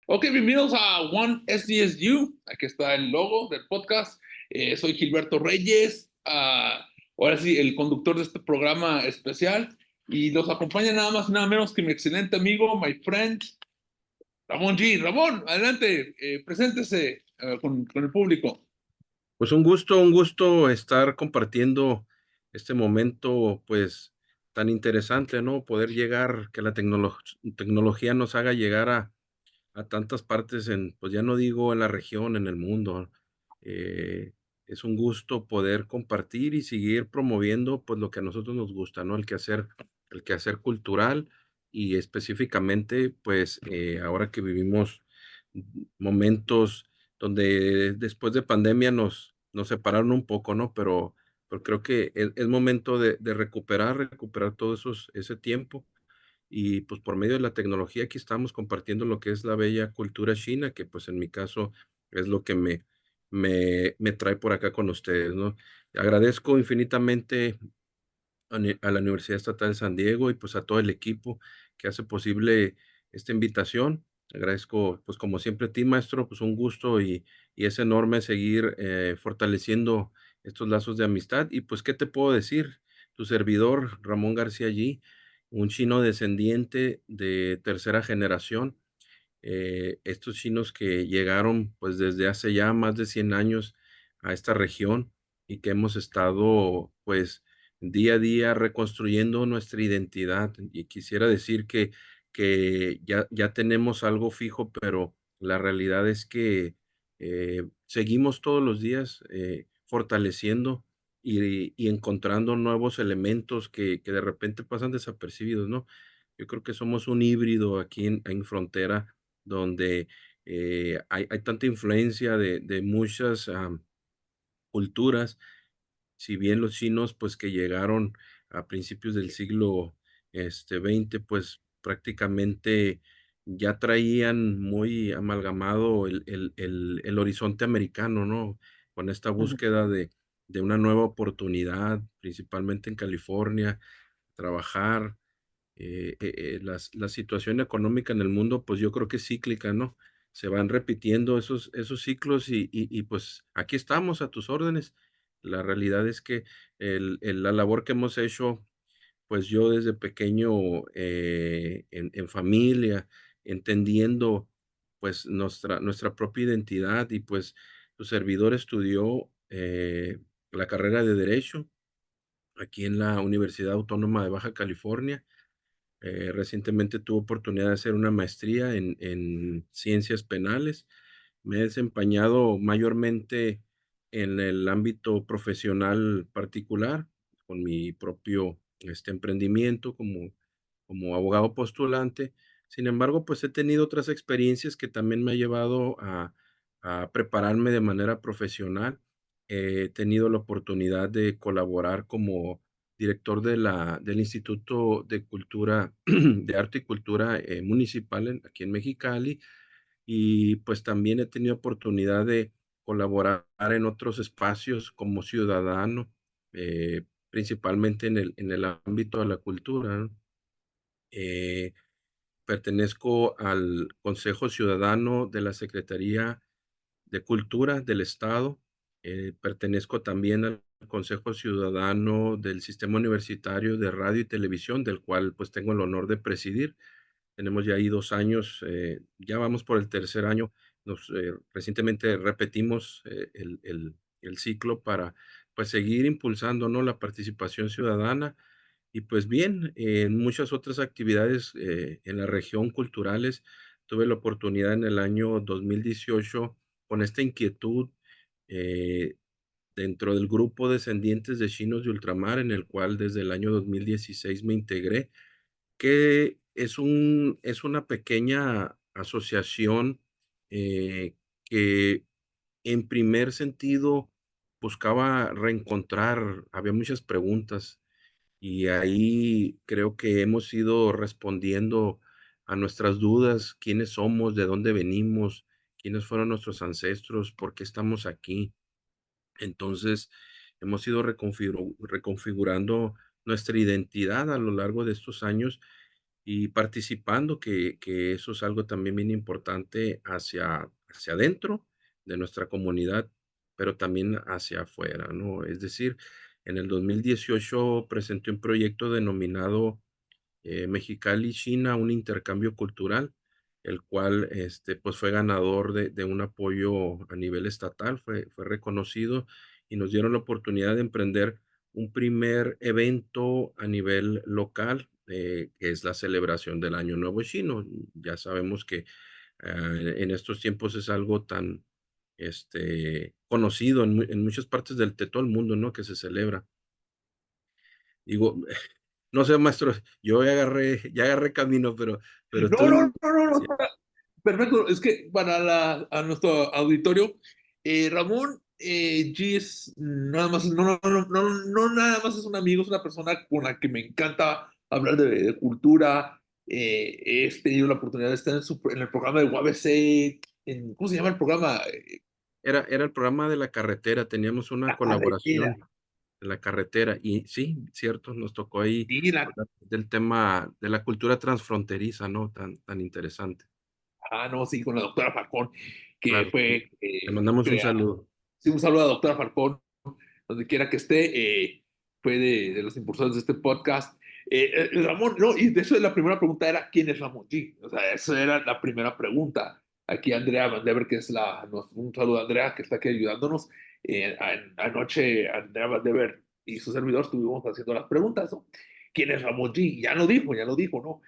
Ok, bienvenidos a One SDSU. Aquí está el logo del podcast. Soy Gilberto Reyes. Ahora sí, el conductor de este programa especial. Y los acompaña nada más y nada menos que mi excelente amigo, my friend, Ramón G. Ramón, adelante, preséntese con el público. Pues un gusto estar compartiendo este momento, pues tan interesante, ¿no? Poder llegar, que la tecnología nos haga llegar a tantas partes pues ya no digo en la región, en el mundo. Eh, es un gusto poder compartir y seguir promoviendo, pues lo que a nosotros nos gusta, ¿no? El quehacer cultural y específicamente, pues ahora que vivimos momentos donde después de pandemia nos separaron un poco, ¿no? Pero creo que es momento de recuperar todo ese tiempo y pues por medio de la tecnología aquí estamos compartiendo lo que es la bella cultura china, que pues en mi caso es lo que me trae por acá con ustedes, ¿no? Agradezco infinitamente a la Universidad Estatal de San Diego y pues a todo el equipo que hace posible esta invitación. Agradezco, pues como siempre a ti, maestro, pues un gusto y es enorme seguir fortaleciendo estos lazos de amistad. Y pues, ¿qué te puedo decir? Tu servidor, Ramón García Allí, un chino descendiente de tercera generación, estos chinos que llegaron pues desde hace ya más de 100 años a esta región y que hemos estado pues día a día reconstruyendo nuestra identidad. Y quisiera decir que ya tenemos algo fijo, pero la realidad es que seguimos todos los días fortaleciendo y encontrando nuevos elementos que de repente pasan desapercibidos, ¿no? Yo creo que somos un híbrido aquí en frontera donde hay tanta influencia de muchas culturas. Si bien los chinos, pues que llegaron a principios del siglo XX, pues prácticamente ya traían muy amalgamado el horizonte americano, ¿no? Con esta Ujú. búsqueda de una nueva oportunidad, principalmente en California, trabajar, la situación económica en el mundo, pues yo creo que es cíclica, ¿no? Se van repitiendo esos ciclos y pues aquí estamos a tus órdenes. La realidad es que la labor que hemos hecho, pues yo desde pequeño en familia, entendiendo pues nuestra propia identidad y pues tu servidor estudió la carrera de Derecho aquí en la Universidad Autónoma de Baja California. Recientemente tuve oportunidad de hacer una maestría en ciencias penales. Me he desempeñado mayormente en el ámbito profesional particular, con mi propio emprendimiento como abogado postulante. Sin embargo, pues he tenido otras experiencias que también me ha llevado a prepararme de manera profesional. He tenido la oportunidad de colaborar como director del Instituto de Cultura, de Arte y Cultura Municipal aquí en Mexicali, y pues también he tenido oportunidad de colaborar en otros espacios como ciudadano, principalmente en el ámbito de la cultura, ¿no? Eh, Pertenezco al Consejo Ciudadano de la Secretaría de Cultura del Estado. Pertenezco también al Consejo Ciudadano del Sistema Universitario de Radio y Televisión, del cual pues tengo el honor de presidir. Tenemos ya ahí 2 años, ya vamos por el tercer año. Recientemente repetimos el ciclo para pues seguir impulsando, ¿no?, la participación ciudadana. Y pues bien, en muchas otras actividades en la región culturales, tuve la oportunidad en el año 2018 con esta inquietud eh, dentro del grupo Descendientes de Chinos de Ultramar, en el cual desde el año 2016 me integré, que es una pequeña asociación que en primer sentido buscaba reencontrar, había muchas preguntas y ahí creo que hemos ido respondiendo a nuestras dudas: quiénes somos, de dónde venimos, quiénes fueron nuestros ancestros, por qué estamos aquí. Entonces, hemos ido reconfigurando nuestra identidad a lo largo de estos años y participando, que eso es algo también bien importante hacia adentro de nuestra comunidad, pero también hacia afuera, ¿no? Es decir, en el 2018 presenté un proyecto denominado Mexicali, China, un intercambio cultural, el cual pues fue ganador de un apoyo a nivel estatal, fue reconocido y nos dieron la oportunidad de emprender un primer evento a nivel local, que es la celebración del Año Nuevo Chino. Ya sabemos que en estos tiempos es algo tan conocido en muchas partes de todo el mundo, ¿no? Que se celebra. Digo, no sé, maestro, yo ya agarré camino, pero No, no, tú, no, no, no, sí, perfecto. Es que para a nuestro auditorio, Ramón G es nada más, no nada más es un amigo, es una persona con la que me encanta hablar de cultura. He tenido la oportunidad de estar en el programa de UABC, ¿cómo se llama el programa? era el programa de la carretera, teníamos una La carretera. colaboración en la carretera y sí, cierto, nos tocó ahí Sí, hablar del tema de la cultura transfronteriza, ¿no? Tan interesante. no, sí, con la doctora Falcón, que Claro, fue le mandamos un creada. saludo. Sí, un saludo a la doctora Falcón donde quiera que esté, fue de los impulsores de este podcast. Ramón, no, y de eso la primera pregunta era, ¿quién es Ramón G? O sea, esa era la primera pregunta. Aquí Andrea Van Dever, que es un saludo a Andrea, que está aquí ayudándonos. Anoche Andrea Van Dever y su servidor estuvimos haciendo las preguntas, ¿no? ¿Quién es Ramón G? Ya lo dijo, ¿no?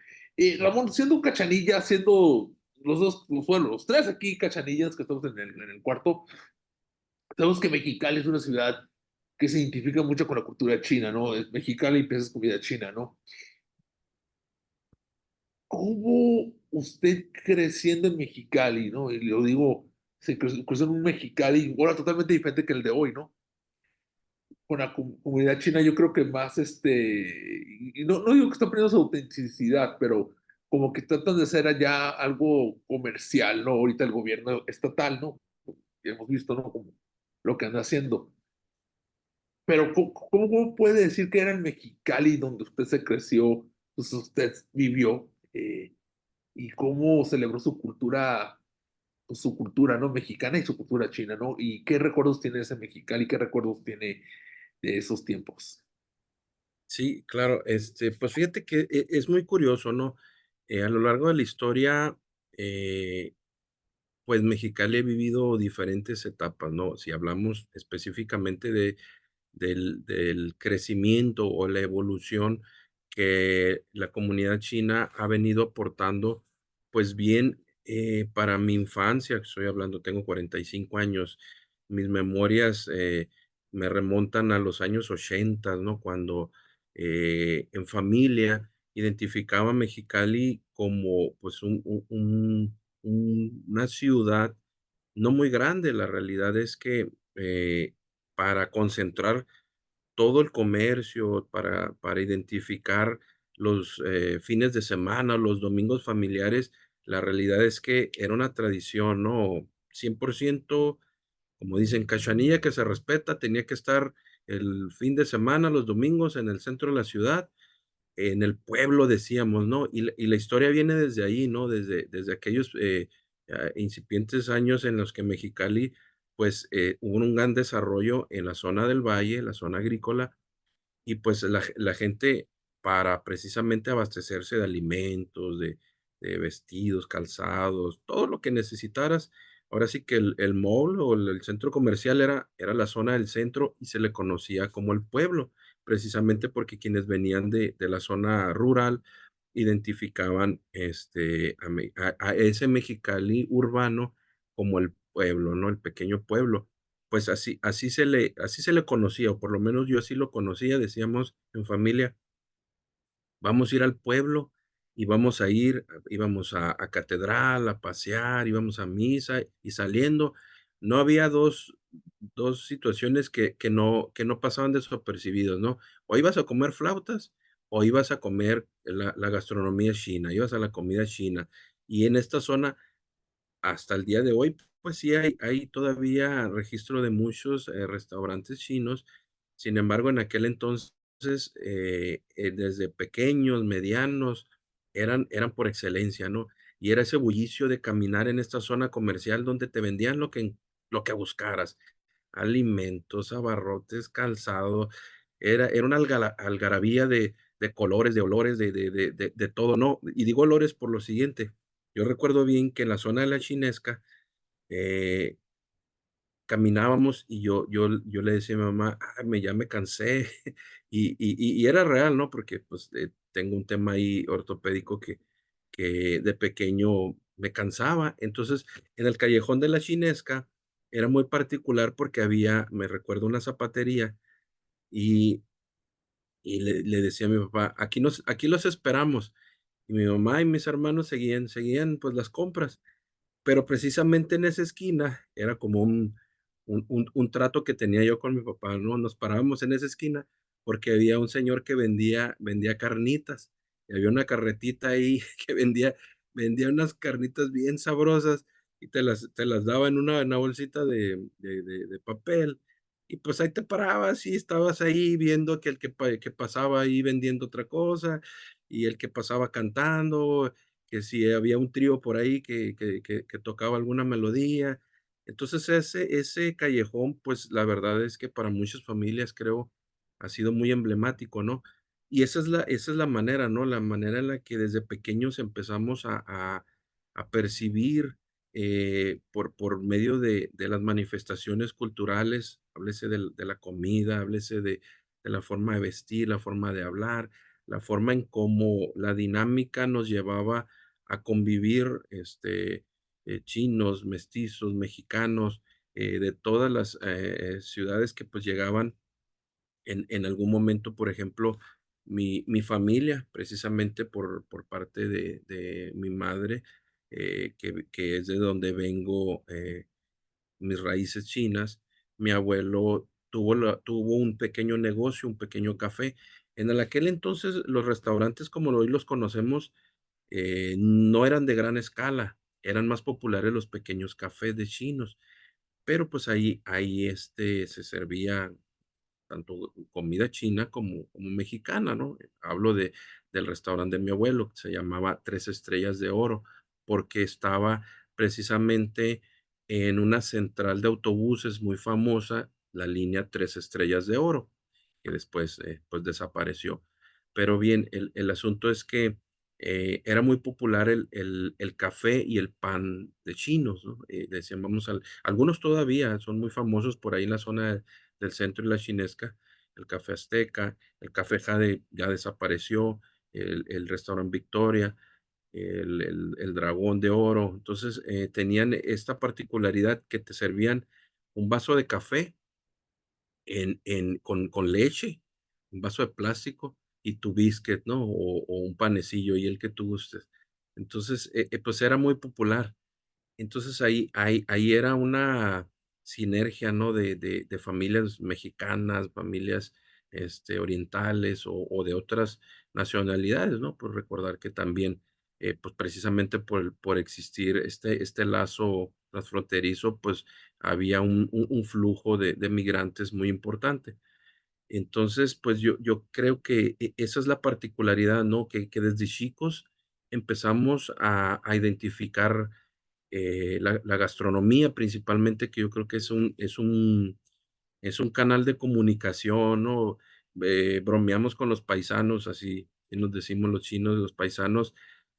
Ramón, siendo un cachanilla, siendo los dos, bueno, los tres aquí cachanillas que estamos en el cuarto, sabemos que Mexicali es una ciudad que se identifica mucho con la cultura china, ¿no? Es Mexicali y piensas comida china, ¿no? ¿Cómo usted creciendo en Mexicali, ¿no? Y lo digo, creció en un Mexicali, ahora totalmente diferente que el de hoy, ¿no? Con la comunidad china yo creo que más, y no digo que está perdiendo su autenticidad, pero como que tratan de hacer allá algo comercial, ¿no? Ahorita el gobierno estatal, ¿no? Hemos visto, ¿no? Como lo que anda haciendo. Pero ¿cómo puede decir que era en Mexicali donde usted se creció, pues usted vivió, y cómo celebró su cultura, pues su cultura, ¿no? Mexicana y su cultura china, ¿no? ¿Y qué recuerdos tiene ese Mexicali? ¿Qué recuerdos tiene de esos tiempos? Sí, claro, pues fíjate que es muy curioso, ¿no? A lo largo de la historia, eh, pues Mexicali ha vivido diferentes etapas, ¿no? Si hablamos específicamente del crecimiento o la evolución que la comunidad china ha venido aportando, pues bien, para mi infancia, que estoy hablando, tengo 45 años, mis memorias me remontan a los años 80, ¿no? Cuando en familia identificaba a Mexicali como pues una ciudad no muy grande. La realidad es que para concentrar todo el comercio, para identificar los fines de semana, los domingos familiares, la realidad es que era una tradición, ¿no? 100%, como dicen, cachanilla que se respeta, tenía que estar el fin de semana, los domingos en el centro de la ciudad, en el pueblo, decíamos, ¿no? Y la historia viene desde ahí, ¿no? Desde aquellos incipientes años en los que Mexicali, pues, hubo un gran desarrollo en la zona del valle, la zona agrícola, y pues la gente para precisamente abastecerse de alimentos, de vestidos, calzados, todo lo que necesitaras. Ahora sí que el mall o el centro comercial era la zona del centro y se le conocía como el pueblo, precisamente porque quienes venían de la zona rural identificaban a ese Mexicali urbano como el pueblo, ¿no? El pequeño pueblo. Pues así se le conocía, o por lo menos yo así lo conocía, decíamos en familia: "Vamos a ir al pueblo y vamos a ir", íbamos a catedral, a pasear, íbamos a misa, y saliendo no había dos situaciones que no pasaban desapercibidos, ¿no? O ibas a comer flautas, o ibas a comer la gastronomía china, ibas a la comida china. Y en esta zona hasta el día de hoy, pues sí hay todavía registro de muchos, restaurantes chinos. Sin embargo, en aquel entonces, desde pequeños, medianos, eran por excelencia, ¿no? Y era ese bullicio de caminar en esta zona comercial donde te vendían lo que buscaras, alimentos, abarrotes, calzado, era una algarabía de colores, de olores, de todo, ¿no? Y digo olores por lo siguiente, yo recuerdo bien que en la zona de la Chinesca, eh, caminábamos y yo le decía a mi mamá: "Ay, ya me cansé", y era real, ¿no? Porque, pues, tengo un tema ahí ortopédico que de pequeño me cansaba. Entonces, en el callejón de la Chinesca era muy particular porque había, me recuerdo, una zapatería y le decía a mi papá: "Aquí los esperamos". Y mi mamá y mis hermanos seguían, pues, las compras. Pero precisamente en esa esquina era como un trato que tenía yo con mi papá, ¿no? Nos parábamos en esa esquina porque había un señor que vendía carnitas, y había una carretita ahí que vendía unas carnitas bien sabrosas y te las daba en una bolsita de papel, y pues ahí te parabas y estabas ahí viendo que que pasaba ahí vendiendo otra cosa, y el que pasaba cantando, que si había un trío por ahí que tocaba alguna melodía. Entonces, ese callejón, pues, la verdad es que para muchas familias, creo, ha sido muy emblemático, ¿no? Y esa es la manera, ¿no? La manera en la que desde pequeños empezamos a percibir, por medio de las manifestaciones culturales, háblese de la comida, háblese de la forma de vestir, la forma de hablar, la forma en cómo la dinámica nos llevaba a convivir, chinos, mestizos, mexicanos, de todas las, ciudades que, pues, llegaban en algún momento. Por ejemplo, mi familia, precisamente por parte de mi madre, que es de donde vengo, mis raíces chinas. Mi abuelo tuvo un pequeño negocio, un pequeño café. En aquel entonces, los restaurantes como hoy los conocemos, no eran de gran escala, eran más populares los pequeños cafés de chinos, pero, pues, ahí, se servía tanto comida china como mexicana, ¿no? Hablo del restaurante de mi abuelo, que se llamaba Tres Estrellas de Oro, porque estaba precisamente en una central de autobuses muy famosa, la línea Tres Estrellas de Oro, que después, pues, desapareció. Pero bien, el asunto es que, era muy popular el café y el pan de chinos, ¿no? Decían, vamos al algunos todavía son muy famosos por ahí en la zona del centro y la Chinesca, el Café Azteca, el Café Jade ya desapareció, el restaurante Victoria, el Dragón de Oro. Entonces, tenían esta particularidad que te servían un vaso de café con leche, un vaso de plástico y tu biscuit, ¿no? O un panecillo y el que tú gustes. Entonces, pues era muy popular. Entonces, ahí era una sinergia, ¿no? De familias mexicanas, familias, orientales o de otras nacionalidades, ¿no? Por recordar que también, pues, precisamente por existir este lazo transfronterizo, pues, había un flujo de migrantes muy importante. Entonces, pues, yo creo que esa es la particularidad, ¿no? Que desde chicos empezamos a identificar, la gastronomía principalmente, que yo creo que es un canal de comunicación, ¿no? Bromeamos con los paisanos, así nos decimos los chinos, los paisanos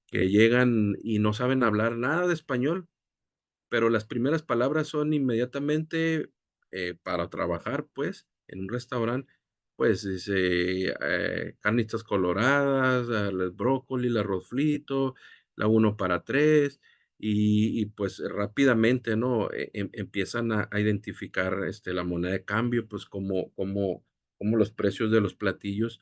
que llegan y no saben hablar nada de español, pero las primeras palabras son inmediatamente, para trabajar, pues, en un restaurante, pues, dice, carnitas coloradas, el brócoli, el arroz frito, la uno para 3 y, pues, rápidamente, ¿no? Empiezan a identificar, la moneda de cambio, pues, como los precios de los platillos,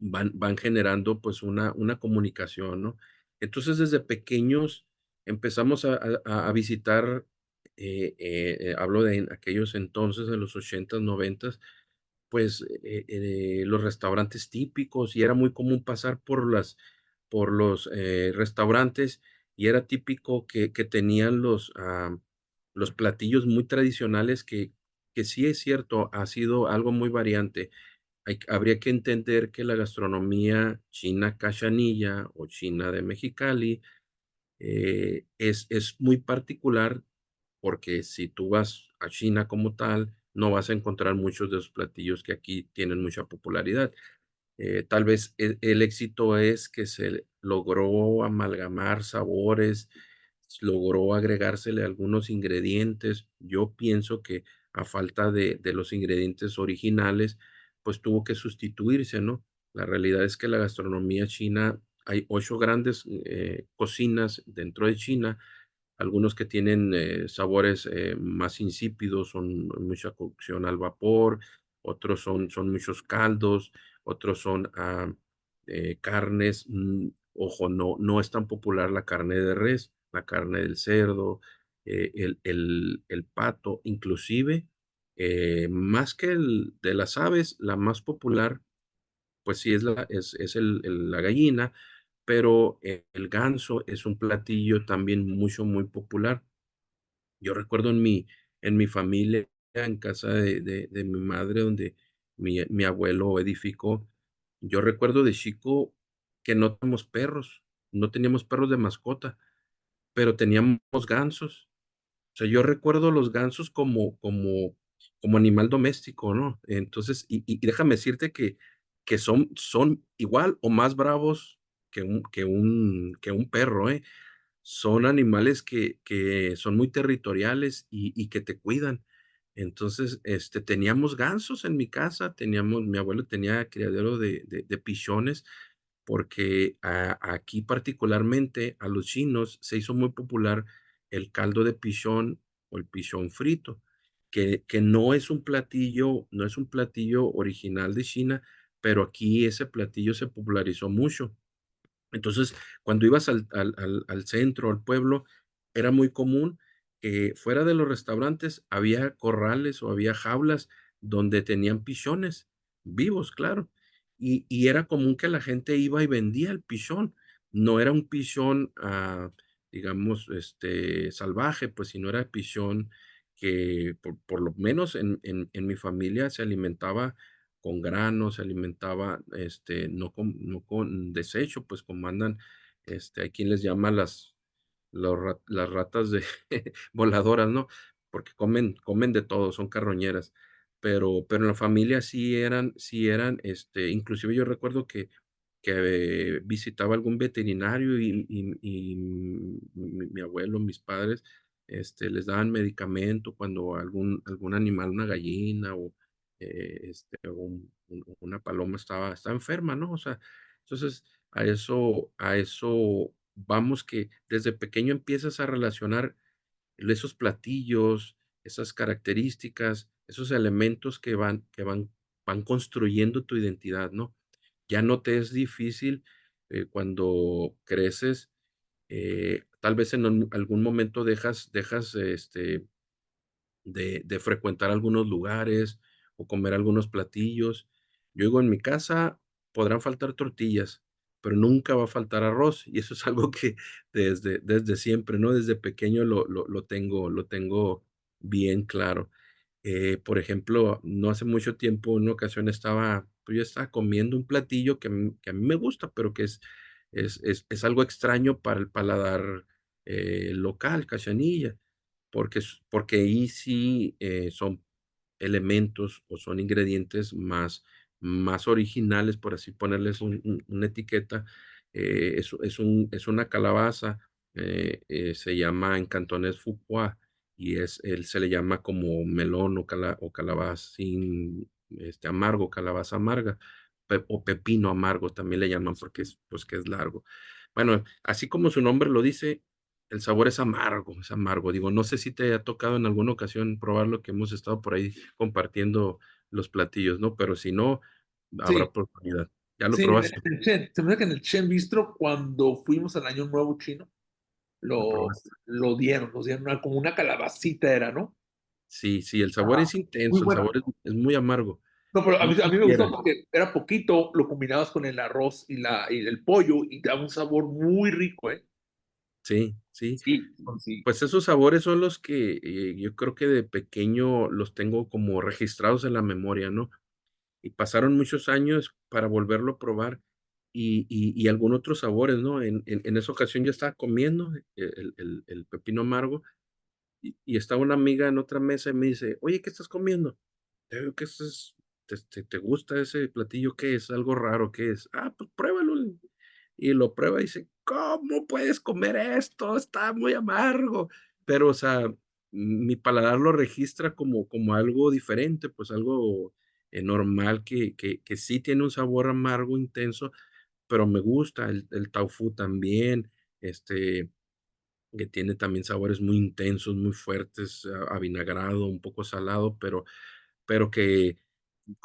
van generando, pues, una comunicación, ¿no? Entonces, desde pequeños empezamos a visitar, hablo de en aquellos entonces, de los 80s, 90s, pues, los restaurantes típicos, y era muy común pasar por los, restaurantes, y era típico que tenían los platillos muy tradicionales que sí es cierto, ha sido algo muy variante. habría que entender que la gastronomía china cachanilla o china de Mexicali es muy particular porque si tú vas a China como tal, no vas a encontrar muchos de los platillos que aquí tienen mucha popularidad. Tal vez el éxito es que se logró amalgamar sabores, logró agregársele algunos ingredientes. Yo pienso que a falta de los ingredientes originales, pues tuvo que sustituirse, ¿no? La realidad es que la gastronomía china, hay 8 grandes cocinas dentro de China, algunos que tienen sabores más insípidos, son mucha cocción al vapor, otros son muchos caldos, otros son carnes. Ojo, no es tan popular la carne de res, la carne del cerdo, el pato, inclusive más que el de las aves, la más popular, pues sí es la gallina, pero el ganso es un platillo también mucho, muy popular. Yo recuerdo en mi familia, en casa de mi madre, donde mi abuelo edificó, yo recuerdo de chico que no teníamos perros, no teníamos perros de mascota, pero teníamos gansos. O sea, yo recuerdo los gansos como animal doméstico, ¿no? Entonces, y déjame decirte que son igual o más bravos que un perro, ¿eh? Son animales que son muy territoriales y que te cuidan. Entonces, teníamos gansos en mi casa, mi abuelo tenía criadero de pichones, porque aquí particularmente a los chinos se hizo muy popular el caldo de pichón o el pichón frito, que no es un platillo original de China, pero aquí ese platillo se popularizó mucho. Entonces, cuando ibas al centro, al pueblo, era muy común que fuera de los restaurantes había corrales o había jaulas donde tenían pichones vivos, claro. Y era común que la gente iba y vendía el pichón. No era un pichón, digamos, salvaje, pues, sino era pichón que por lo menos en mi familia se alimentaba con granos, se alimentaba, no con desecho, pues, como andan, hay quien les llama las ratas de voladoras, ¿no? Porque comen de todo, son carroñeras. Pero en la familia sí eran, inclusive yo recuerdo que visitaba algún veterinario y mi abuelo, mis padres, les daban medicamento cuando algún animal, una gallina o una paloma estaba enferma, ¿no? O sea, entonces a eso vamos, que desde pequeño empiezas a relacionar esos platillos, esas características, esos elementos que van construyendo tu identidad, ¿no? Ya no te es difícil cuando creces, tal vez en algún momento dejas de frecuentar algunos lugares o comer algunos platillos. Yo digo, en mi casa podrán faltar tortillas, pero nunca va a faltar arroz, y eso es algo que desde siempre, ¿no? Desde pequeño lo tengo bien claro. Por ejemplo, no hace mucho tiempo, en una ocasión pues, yo estaba comiendo un platillo que a mí me gusta, pero que es algo extraño para el paladar local, Cachanilla, porque ahí sí son elementos o son ingredientes más originales, por así ponerles una etiqueta. Es una calabaza, se llama en cantonés foupois, y él se le llama como melón o calabacín amargo, calabaza amarga, o pepino amargo también le llaman porque pues que es largo. Bueno, así como su nombre lo dice, el sabor es amargo, es amargo. Digo, no sé si te ha tocado en alguna ocasión probar lo que hemos estado por ahí compartiendo los platillos, ¿no? Pero si no, habrá Sí, oportunidad. ¿Ya lo sí, probaste? se me hace que en el Chen Bistro, cuando fuimos al Año Nuevo Chino, ¿Lo lo, probaste? nos dieron como una calabacita, era, ¿no? Sí, sí, el sabor Ajá. es Muy intenso, el buena. sabor es muy amargo. No, pero No a mí me gustó cualquiera. porque era poquito, lo combinabas con el arroz y el pollo y daba un sabor muy rico, ¿eh? Sí, sí. Sí, sí. Pues esos sabores son los que yo creo que de pequeño los tengo como registrados en la memoria, ¿no? Y pasaron muchos años para volverlo a probar y algún otros sabores, ¿no? En esa ocasión yo estaba comiendo el pepino amargo y estaba una amiga en otra mesa y me dice: "Oye, ¿qué estás comiendo?". Le digo: "¿Qué estás te gusta ese platillo? ¿Qué es? ¿Algo raro? ¿Qué es?". "Ah, pues pruébalo". Y lo prueba y dice: "¿Cómo puedes comer esto? Está muy amargo". Pero, o sea, mi paladar lo registra como algo diferente, pues algo, normal que sí tiene un sabor amargo intenso, pero me gusta. El tofu también, que tiene también sabores muy intensos, muy fuertes, avinagrado, un poco salado, pero que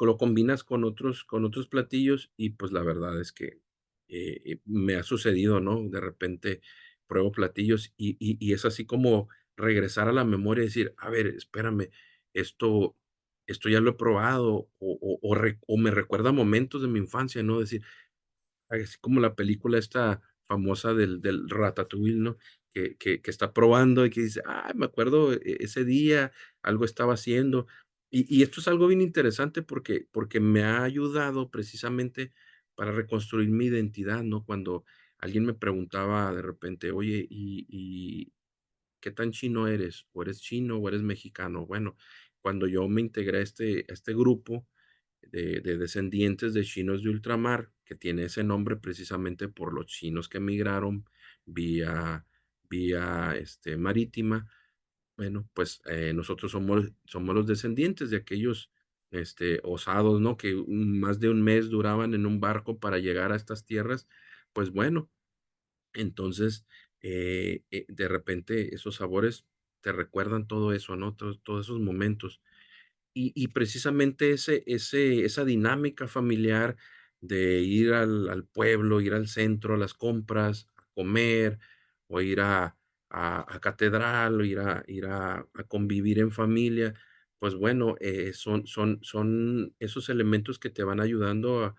lo combinas con otros platillos y, pues, la verdad es que, me ha sucedido, ¿no? De repente pruebo platillos y es así como regresar a la memoria y decir: "A ver, espérame, esto esto ya lo he probado", o me recuerda momentos de mi infancia, ¿no? Decir, así como la película esta famosa del Ratatouille, ¿no? Que está probando y que dice: "Ah, me acuerdo ese día, algo estaba haciendo". Y esto es algo bien interesante porque me ha ayudado precisamente para reconstruir mi identidad, ¿no? Cuando alguien me preguntaba de repente: "Oye, ¿y qué tan chino eres? ¿O eres chino o eres mexicano?". Bueno, cuando yo me integré a este grupo de descendientes de chinos de ultramar, que tiene ese nombre precisamente por los chinos que emigraron vía, marítima. Bueno, pues nosotros somos los descendientes de aquellos osados, ¿no? Que más de un mes duraban en un barco para llegar a estas tierras. Pues bueno, entonces de repente esos sabores te recuerdan todo eso, ¿no? Todos esos momentos. Y precisamente esa dinámica familiar de ir al pueblo, ir al centro, a las compras, a comer, o ir a catedral, o ir a convivir en familia, pues bueno, son esos elementos que te van ayudando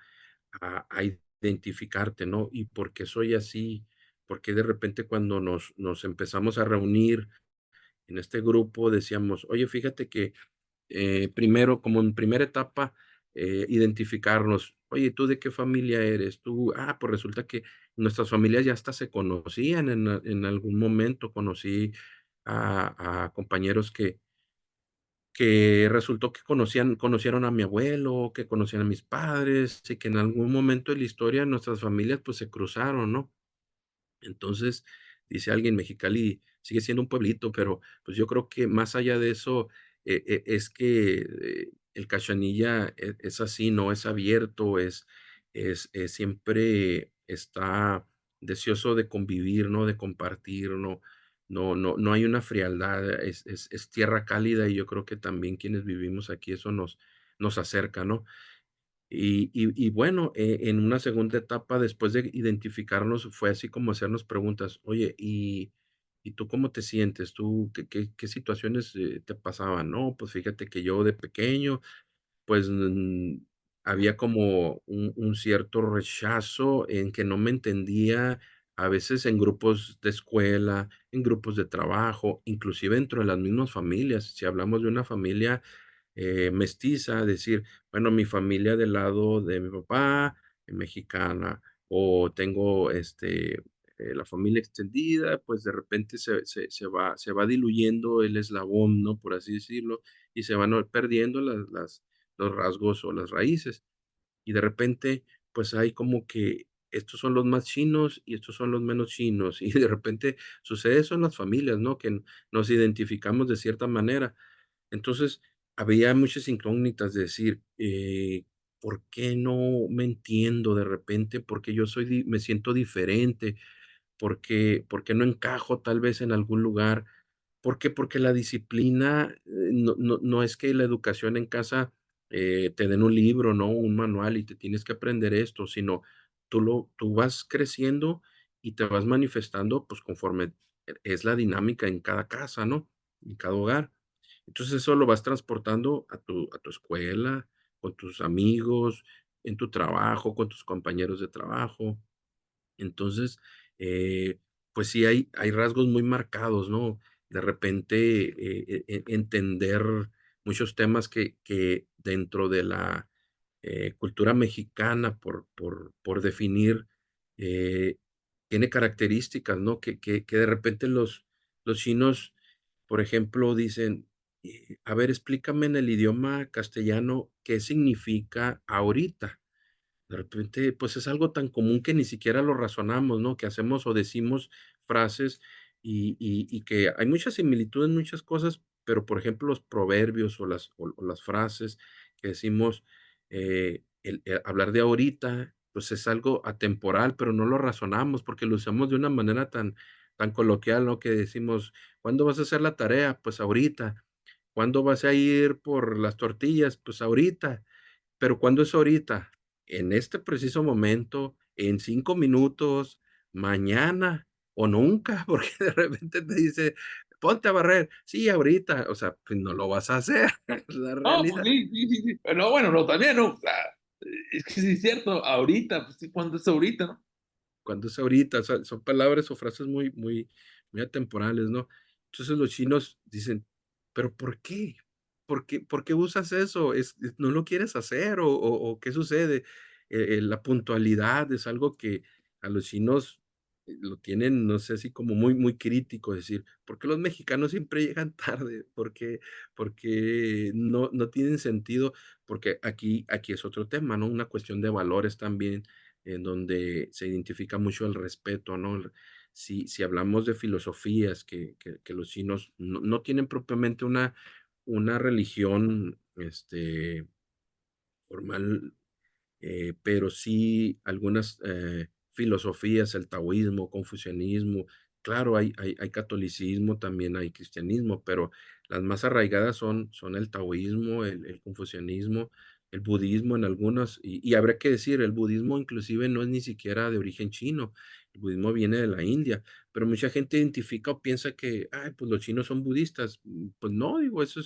a identificarte, ¿no? Y por qué soy así, porque de repente cuando nos empezamos a reunir en este grupo decíamos: "Oye, fíjate que primero, como en primera etapa, identificarnos. Oye, ¿tú de qué familia eres? Tú, pues resulta que nuestras familias ya hasta se conocían en algún momento. Conocí a compañeros que resultó que conocieron a mi abuelo, que conocían a mis padres, y que en algún momento de la historia nuestras familias pues se cruzaron, ¿no? Entonces, dice alguien, Mexicali sigue siendo un pueblito, pero, pues, yo creo que más allá de eso, es que, el Cachanilla es así, ¿no? Es abierto, siempre está deseoso de convivir, ¿no? De compartir, no hay una frialdad, es tierra cálida, y yo creo que también quienes vivimos aquí eso nos acerca, ¿no? Y bueno, en una segunda etapa, después de identificarnos, fue así como hacernos preguntas: "Oye, ¿y tú cómo te sientes? ¿Tú qué situaciones, te pasaban?". "No, pues fíjate que yo de pequeño, pues, había como un cierto rechazo en que no me entendía, a veces en grupos de escuela, en grupos de trabajo, inclusive dentro de las mismas familias". Si hablamos de una familia mestiza, decir, bueno, mi familia del lado de mi papá, mexicana, o tengo la familia extendida, pues de repente se va diluyendo el eslabón, ¿no? Por así decirlo, y se van perdiendo los rasgos o las raíces. Y de repente, pues hay como que estos son los más chinos y estos son los menos chinos. Y de repente sucede eso en las familias, ¿no? Que nos identificamos de cierta manera. Entonces, había muchas incógnitas de decir, ¿por qué no me entiendo de repente? ¿Por qué me siento diferente? ¿Por qué no encajo tal vez en algún lugar? ¿Por qué? Porque la disciplina, no es que la educación en casa, te den un libro, ¿no? Un manual y te tienes que aprender esto, sino tú vas creciendo y te vas manifestando, pues, conforme es la dinámica en cada casa, ¿no? En cada hogar. Entonces, eso lo vas transportando a tu escuela, con tus amigos, en tu trabajo, con tus compañeros de trabajo. Entonces, pues sí hay rasgos muy marcados, ¿no? De repente, entender muchos temas que dentro de la cultura mexicana, por definir, eh, tiene características, ¿no? Que de repente los chinos, por ejemplo, dicen, a ver, explícame en el idioma castellano qué significa ahorita. De repente, pues, es algo tan común que ni siquiera lo razonamos, ¿no? Que hacemos o decimos frases y que hay mucha similitud en muchas cosas, pero, por ejemplo, los proverbios o las frases que decimos, hablar de ahorita, pues, es algo atemporal, pero no lo razonamos porque lo usamos de una manera tan coloquial, ¿no? Que decimos: "¿Cuándo vas a hacer la tarea?". Pues, ahorita. "¿Cuándo vas a ir por las tortillas?". Pues, ahorita. Pero, ¿cuándo es ahorita? En este preciso momento, en 5 minutos, mañana o nunca, porque de repente te dice: "Ponte a barrer". Sí, ahorita, o sea, pues no lo vas a hacer, es la No, pues realidad. sí, sí, sí, sí. Pero bueno, no, también, ¿no? O sea, es que sí es cierto, ahorita, pues sí, ¿cuándo es ahorita, no? Cuando es ahorita, o sea, son palabras o frases muy atemporales, ¿no? Entonces, los chinos dicen: "¿Pero por qué? ¿Por qué usas eso? ¿No lo quieres hacer o qué sucede?". La puntualidad es algo que a los chinos, lo tienen, no sé, así como muy crítico, decir: "¿Por qué los mexicanos siempre llegan tarde? ¿Por qué no tienen sentido?". Porque aquí es otro tema, ¿no? Una cuestión de valores también, en donde se identifica mucho el respeto, ¿no? Si hablamos de filosofías que los chinos no tienen propiamente una religión, formal, pero sí algunas, filosofías, el taoísmo, confucianismo. Claro, hay catolicismo, también hay cristianismo, pero las más arraigadas son el taoísmo, el confucianismo, el budismo en algunas, y habrá que decir, el budismo inclusive no es ni siquiera de origen chino, el budismo viene de la India, pero mucha gente identifica o piensa que, ay, pues los chinos son budistas. Pues no, digo, eso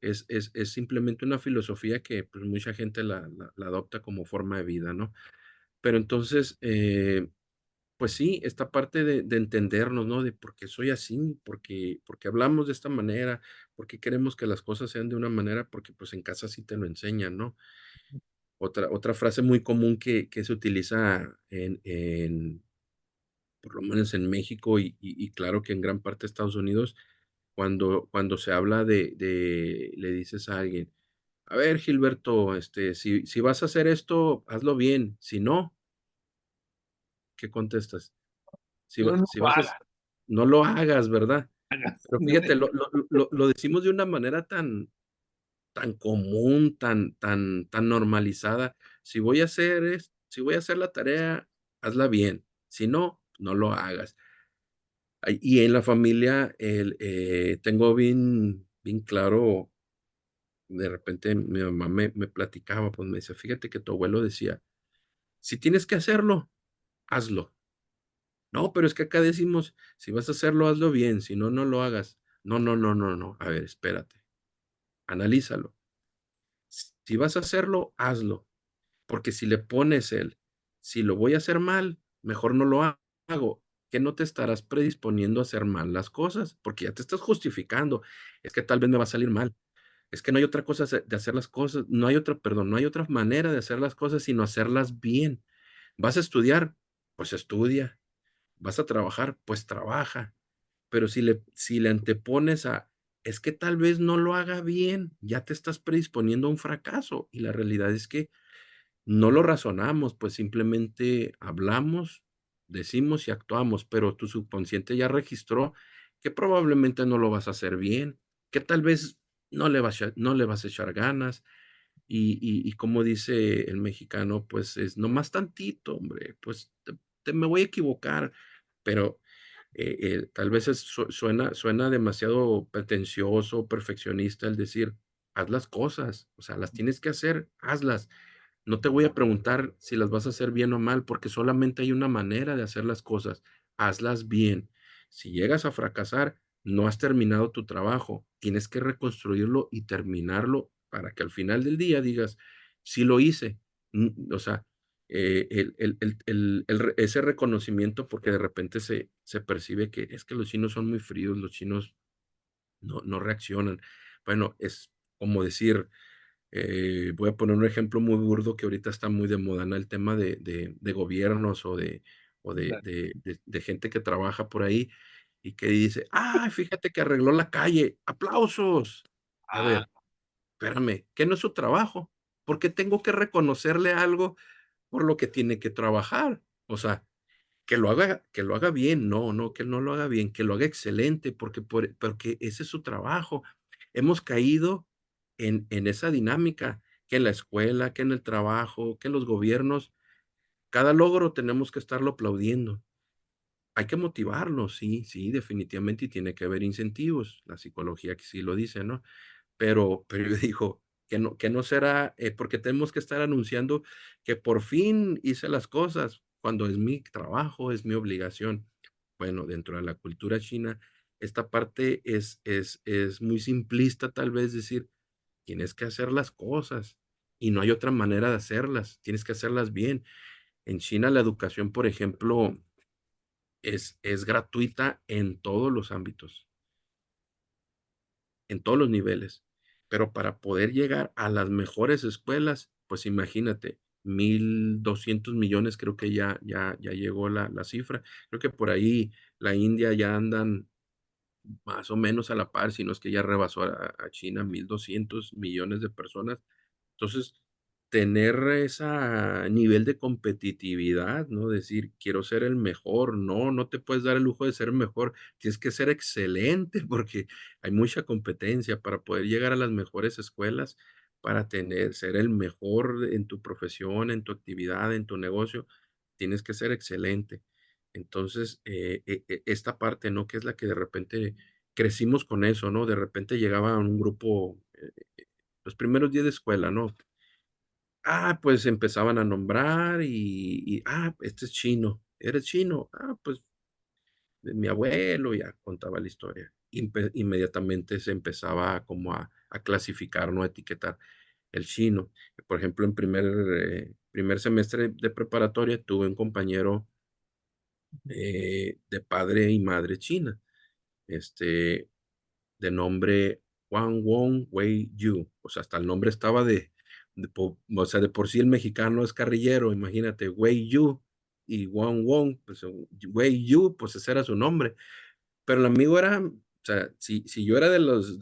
es simplemente una filosofía que, pues, mucha gente la adopta como forma de vida, ¿no? Pero entonces, pues sí, esta parte de entendernos, ¿no? De por qué soy así, por qué hablamos de esta manera, por qué queremos que las cosas sean de una manera, porque, pues, en casa sí te lo enseñan, ¿no? Otra frase muy común que se utiliza por lo menos en México y claro que en gran parte de Estados Unidos, cuando se habla de le dices a alguien: "A ver, Gilberto, si vas a hacer esto, hazlo bien, si no", ¿qué contestas? Si va No, no si lo vas a hagas. hac no lo hagas, ¿verdad? Pero fíjate, Ándale. lo decimos de una manera tan común, tan normalizada. Si voy a hacer la tarea, hazla bien, si no, no lo hagas. Y en la familia, tengo bien claro, de repente mi mamá me platicaba, pues, me decía: "Fíjate que tu abuelo decía, si tienes que hacerlo, hazlo". No, pero es que acá decimos, si vas a hacerlo, hazlo bien, si no, no lo hagas. No, no, no, no, no. A ver, espérate, analízalo. Si vas a hacerlo, hazlo. Porque si le pones si lo voy a hacer mal, mejor no lo hago, que no te estarás predisponiendo a hacer mal las cosas, porque ya te estás justificando. Es que tal vez me va a salir mal. Es que no hay otra cosa de hacer las cosas, no hay otra, perdón, no hay otra manera de hacer las cosas sino hacerlas bien. ¿Vas a estudiar? Pues estudia. ¿Vas a trabajar? Pues trabaja. Pero si le antepones es que tal vez no lo haga bien, ya te estás predisponiendo a un fracaso. Y la realidad es que no lo razonamos, pues simplemente hablamos, decimos y actuamos, pero tu subconsciente ya registró que probablemente no lo vas a hacer bien, que tal vez no le vas a echar ganas, y como dice el mexicano, pues es nomás tantito, hombre, pues me voy a equivocar, pero tal vez suena demasiado pretencioso, perfeccionista el decir, haz las cosas, o sea, las tienes que hacer, hazlas. No te voy a preguntar si las vas a hacer bien o mal, porque solamente hay una manera de hacer las cosas. Hazlas bien. Si llegas a fracasar, no has terminado tu trabajo. Tienes que reconstruirlo y terminarlo para que al final del día digas, sí lo hice. O sea, ese reconocimiento, porque de repente se percibe que es que los chinos son muy fríos, los chinos no reaccionan. Bueno, es como decir, Voy a poner un ejemplo muy burdo que ahorita está muy de moda, ¿no? El tema de gobiernos o de gente que trabaja por ahí y que dice, ay, fíjate que arregló la calle, aplausos. A Ah, ver, espérame, ¿qué no es su trabajo? ¿Por qué tengo que reconocerle algo por lo que tiene que trabajar? O sea, que lo haga bien, no, no, que no lo haga bien, que lo haga excelente, porque ese es su trabajo. Hemos caído en esa dinámica, que en la escuela, que en el trabajo, que en los gobiernos, cada logro tenemos que estarlo aplaudiendo. Hay que motivarlo, sí, sí, definitivamente, y tiene que haber incentivos. La psicología que sí lo dice, ¿no? Pero yo digo, que no será, porque tenemos que estar anunciando que por fin hice las cosas, cuando es mi trabajo, es mi obligación. Bueno, dentro de la cultura china, esta parte es muy simplista, tal vez decir, tienes que hacer las cosas y no hay otra manera de hacerlas, tienes que hacerlas bien. En China, la educación, por ejemplo, es gratuita en todos los ámbitos. En todos los niveles. Pero para poder llegar a las mejores escuelas, pues imagínate, 1,200,000,000, creo que ya llegó la cifra. Creo que por ahí la India ya andan más o menos a la par, si no es que ya rebasó a China, 1,200,000,000 de personas. Entonces, tener ese nivel de competitividad, ¿no? Decir, quiero ser el mejor. No, no te puedes dar el lujo de ser mejor. Tienes que ser excelente porque hay mucha competencia para poder llegar a las mejores escuelas, para ser el mejor en tu profesión, en tu actividad, en tu negocio. Tienes que ser excelente. Entonces, esta parte, ¿no? Que es la que de repente crecimos con eso, ¿no? De repente llegaba un grupo, los primeros días de escuela, ¿no? Pues empezaban a nombrar este es chino, ¿eres chino? Pues de mi abuelo, ya contaba la historia. Inmediatamente se empezaba como a clasificar, ¿no? A etiquetar el chino. Por ejemplo, en primer semestre de preparatoria tuve un compañero de padre y madre china, este, de nombre Wang Wong Wei Yu. O sea, hasta el nombre estaba o sea, de por sí el mexicano es carrillero, imagínate, Wei Yu y Wang Wong, pues Wei Yu, pues ese era su nombre. Pero el amigo era, o sea, si yo era de los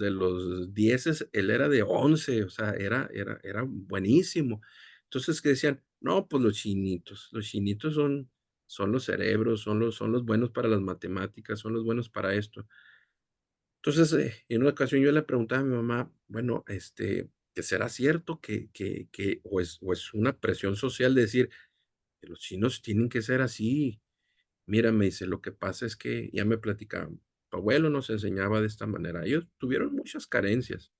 10, él era de 11, o sea, era buenísimo. Entonces, que decían, no, pues los chinitos son los cerebros, son los buenos para las matemáticas, son los buenos para esto. Entonces, en una ocasión yo le preguntaba a mi mamá, bueno, ¿que será cierto o es una presión social de decir que los chinos tienen que ser así? Mira, me dice, lo que pasa es que ya me platicaban, tu abuelo nos enseñaba de esta manera. Ellos tuvieron muchas carencias,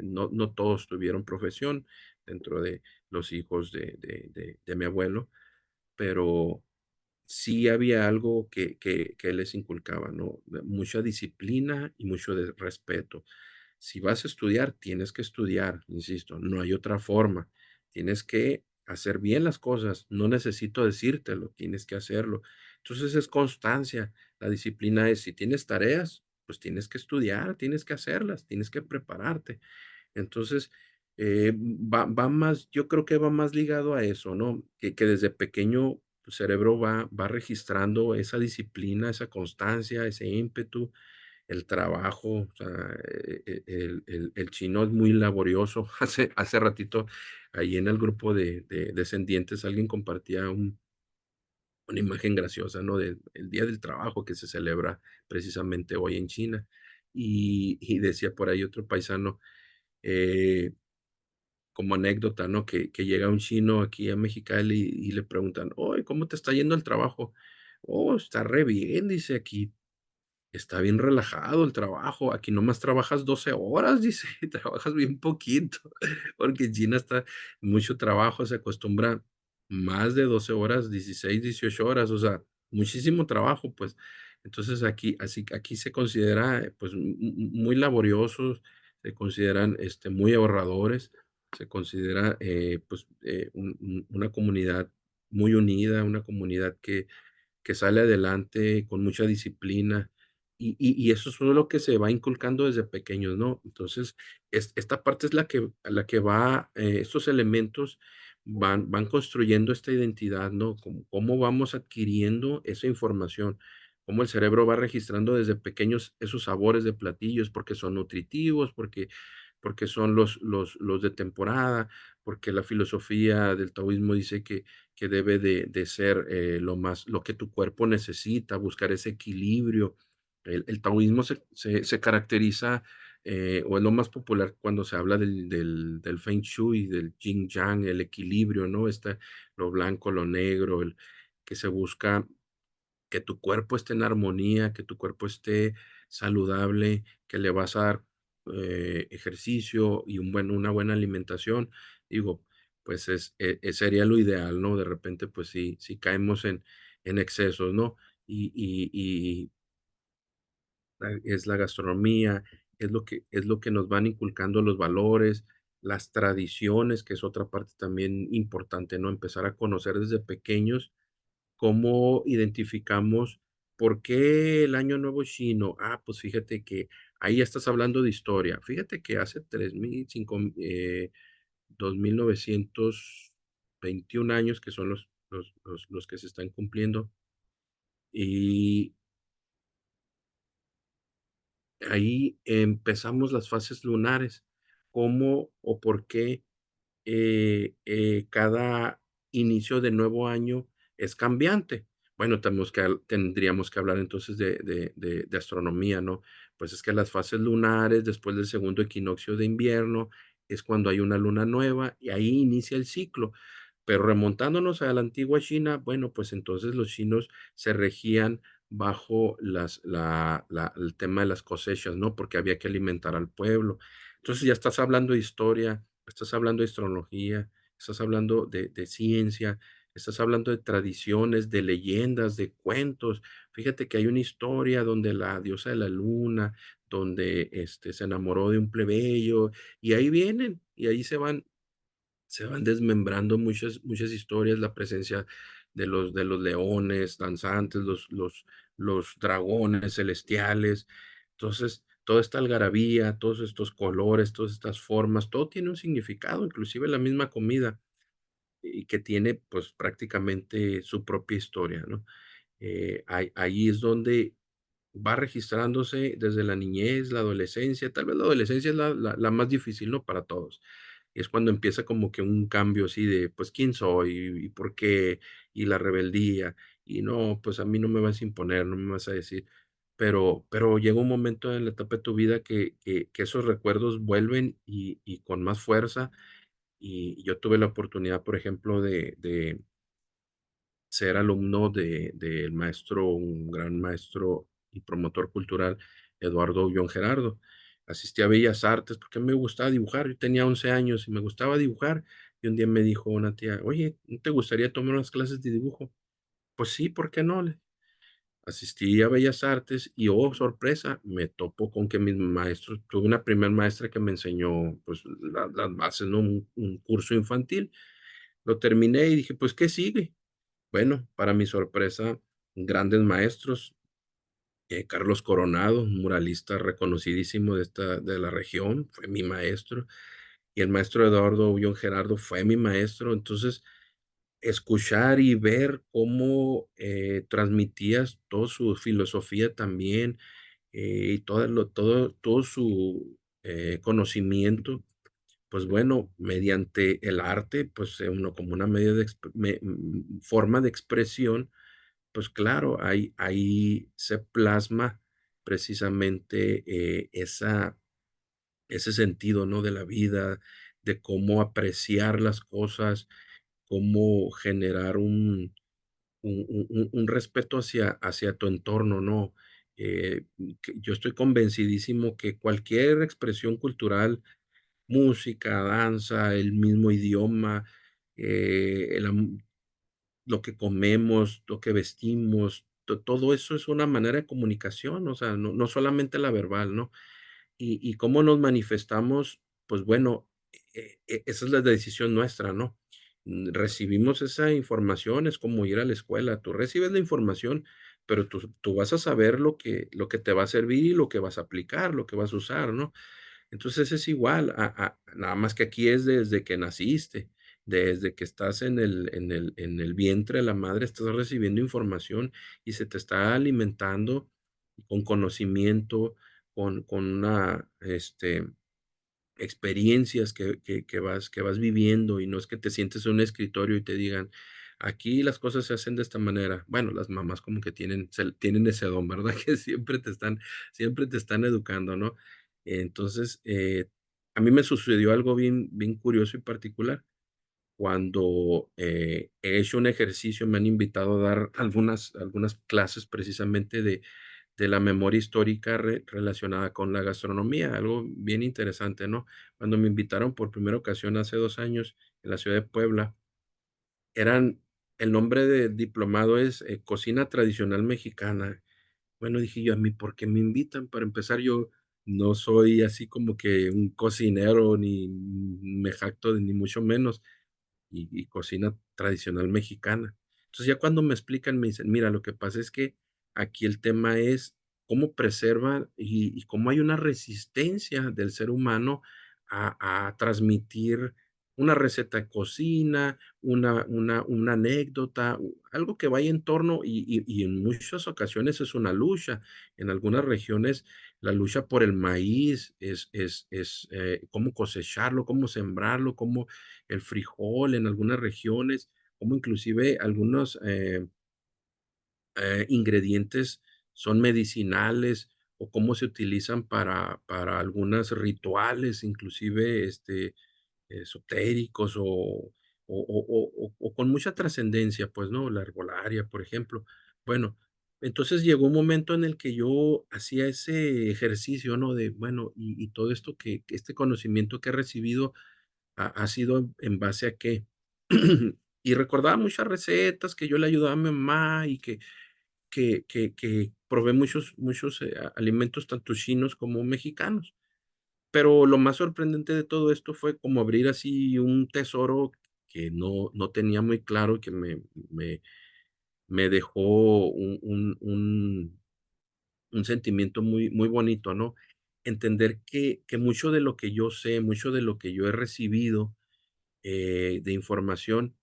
no todos tuvieron profesión dentro de los hijos de mi abuelo, pero sí había algo que les inculcaba, ¿no? Mucha disciplina y mucho de respeto. Si vas a estudiar, tienes que estudiar, insisto, no hay otra forma. Tienes que hacer bien las cosas, no necesito decírtelo, tienes que hacerlo. Entonces es constancia. La disciplina es, si tienes tareas, pues tienes que estudiar, tienes que hacerlas, tienes que prepararte. Entonces, va más, yo creo que va más ligado a eso, ¿no? Que desde pequeño tu cerebro va registrando esa disciplina, esa constancia, ese ímpetu, el trabajo. O sea, el chino es muy laborioso. Hace ratito, ahí en el grupo de descendientes, alguien compartía una imagen graciosa, ¿no? Del el Día del Trabajo que se celebra precisamente hoy en China. Y decía por ahí otro paisano, eh, como anécdota, ¿no? Que llega un chino aquí a Mexicali y le preguntan, oye, ¿cómo te está yendo el trabajo? Oh, está re bien, dice aquí. Está bien relajado el trabajo. Aquí nomás trabajas 12 horas, dice, y trabajas bien poquito, porque en China está mucho trabajo, se acostumbra más de 12 horas, 16, 18 horas, o sea, muchísimo trabajo, pues. Entonces aquí se considera, pues, muy laboriosos, se consideran, muy ahorradores, se considera, pues, una comunidad muy unida, una comunidad que sale adelante con mucha disciplina. y eso es lo que se va inculcando desde pequeños, ¿no? Entonces, esta parte es la que va, estos elementos van construyendo esta identidad, ¿no? Cómo vamos adquiriendo esa información, cómo el cerebro va registrando desde pequeños esos sabores de platillos, porque son nutritivos, porque son los de temporada, porque la filosofía del taoísmo dice que debe de ser, lo que tu cuerpo necesita, buscar ese equilibrio. El taoísmo se caracteriza, o es lo más popular cuando se habla del Feng Shui, del Yin Yang, el equilibrio, ¿no? Lo blanco, lo negro, que se busca que tu cuerpo esté en armonía, que tu cuerpo esté saludable, que le vas a dar, ejercicio y una buena alimentación. Digo, pues sería lo ideal, ¿no? De repente, pues sí caemos en excesos, ¿no? Y es la gastronomía, es lo que nos van inculcando los valores, las tradiciones, que es otra parte también importante, ¿no? Empezar a conocer desde pequeños cómo identificamos por qué el Año Nuevo Chino. Ah, pues fíjate que ahí ya estás hablando de historia. Fíjate que hace 3000, 2921 años, que son los que se están cumpliendo, y ahí empezamos las fases lunares. ¿Cómo o por qué cada inicio de nuevo año es cambiante? Bueno, tendríamos que hablar entonces de astronomía, ¿no? Pues es que las fases lunares, después del segundo equinoccio de invierno, es cuando hay una luna nueva y ahí inicia el ciclo. Pero remontándonos a la antigua China, bueno, pues entonces los chinos se regían bajo el tema de las cosechas, ¿no? Porque había que alimentar al pueblo. Entonces ya estás hablando de historia, estás hablando de astrología, estás hablando de ciencia, estás hablando de tradiciones, de leyendas, de cuentos. Fíjate que hay una historia donde la diosa de la luna, donde se enamoró de un plebeyo, y ahí vienen, y ahí se van desmembrando muchas historias, la presencia de los leones danzantes, los dragones celestiales. Entonces, toda esta algarabía, todos estos colores, todas estas formas, todo tiene un significado, inclusive la misma comida, y que tiene, pues, prácticamente su propia historia, ¿no? Ahí es donde va registrándose desde la niñez, la adolescencia, tal vez la adolescencia es la más difícil, ¿no? Para todos. Es cuando empieza como que un cambio así de, pues, ¿quién soy? ¿Y por qué? Y la rebeldía. Y no, pues a mí no me vas a imponer, no me vas a decir. Pero llega un momento en la etapa de tu vida que esos recuerdos vuelven y con más fuerza. Y yo tuve la oportunidad, por ejemplo, de ser alumno del maestro, un gran maestro y promotor cultural, Eduardo Ullón Gerardo. Asistí a Bellas Artes porque me gustaba dibujar. Yo tenía 11 años y me gustaba dibujar. Y un día me dijo una tía, oye, ¿no te gustaría tomar unas clases de dibujo? Pues sí, ¿por qué no? Asistí a Bellas Artes y, oh, sorpresa, me topo con que mis maestros, tuve una primer maestra que me enseñó, pues, las bases, ¿no? Un curso infantil. Lo terminé y dije, pues, ¿qué sigue? Bueno, para mi sorpresa, grandes maestros, Carlos Coronado, un muralista reconocidísimo de la región, fue mi maestro, y el maestro Eduardo Ullón Gerardo fue mi maestro. Entonces, escuchar y ver cómo transmitías toda su filosofía también, y todo su conocimiento, pues bueno, mediante el arte, pues uno como una medio de forma de expresión, pues claro, ahí se plasma precisamente ese sentido, ¿no? De la vida, de cómo apreciar las cosas, cómo generar un respeto hacia tu entorno, ¿no? Yo estoy convencidísimo que cualquier expresión cultural, música, danza, el mismo idioma, lo que comemos, lo que vestimos, todo eso es una manera de comunicación, o sea, no solamente la verbal, ¿no? Y cómo nos manifestamos, pues bueno, esa es la decisión nuestra, ¿no? Recibimos esa información, es como ir a la escuela, tú recibes la información, pero tú vas a saber lo que te va a servir y lo que vas a aplicar, lo que vas a usar, ¿no? Entonces es igual, nada más que aquí es desde que naciste, desde que estás en el vientre de la madre, estás recibiendo información y se te está alimentando con conocimiento, con una, experiencias que vas viviendo, y no es que te sientes en un escritorio y te digan: "Aquí las cosas se hacen de esta manera". Bueno, las mamás como que tienen ese don, ¿verdad? Que siempre te están educando, ¿no? Entonces, a mí me sucedió algo bien bien curioso y particular. Cuando, he hecho un ejercicio, me han invitado a dar algunas clases precisamente de la memoria histórica relacionada con la gastronomía, algo bien interesante, ¿no? Cuando me invitaron por primera ocasión hace 2 años en la ciudad de Puebla, eran el nombre del diplomado es, Cocina Tradicional Mexicana. Bueno, dije yo: "¿A mí por qué me invitan?". Para empezar, yo no soy así como que un cocinero, ni me jacto de ni mucho menos y cocina tradicional mexicana. Entonces, ya cuando me explican, me dicen: "Mira, lo que pasa es que aquí el tema es cómo preserva y cómo hay una resistencia del ser humano a transmitir una receta de cocina, una anécdota, algo que vaya en torno", y en muchas ocasiones es una lucha. En algunas regiones, la lucha por el maíz es cómo cosecharlo, cómo sembrarlo, cómo el frijol en algunas regiones, como inclusive algunos ingredientes son medicinales o cómo se utilizan para algunos rituales, inclusive esotéricos o con mucha trascendencia, pues, ¿no? La herbolaria, por ejemplo. Bueno, entonces llegó un momento en el que yo hacía ese ejercicio, ¿no? De, bueno, y todo esto que este conocimiento que he recibido ha sido en base a qué. Y recordaba muchas recetas que yo le ayudaba a mi mamá y que probé muchos, alimentos tanto chinos como mexicanos. Pero lo más sorprendente de todo esto fue como abrir así un tesoro que no tenía muy claro, que me me dejó un sentimiento muy muy bonito, ¿no? Entender que mucho de lo que yo sé, mucho de lo que yo he recibido, de información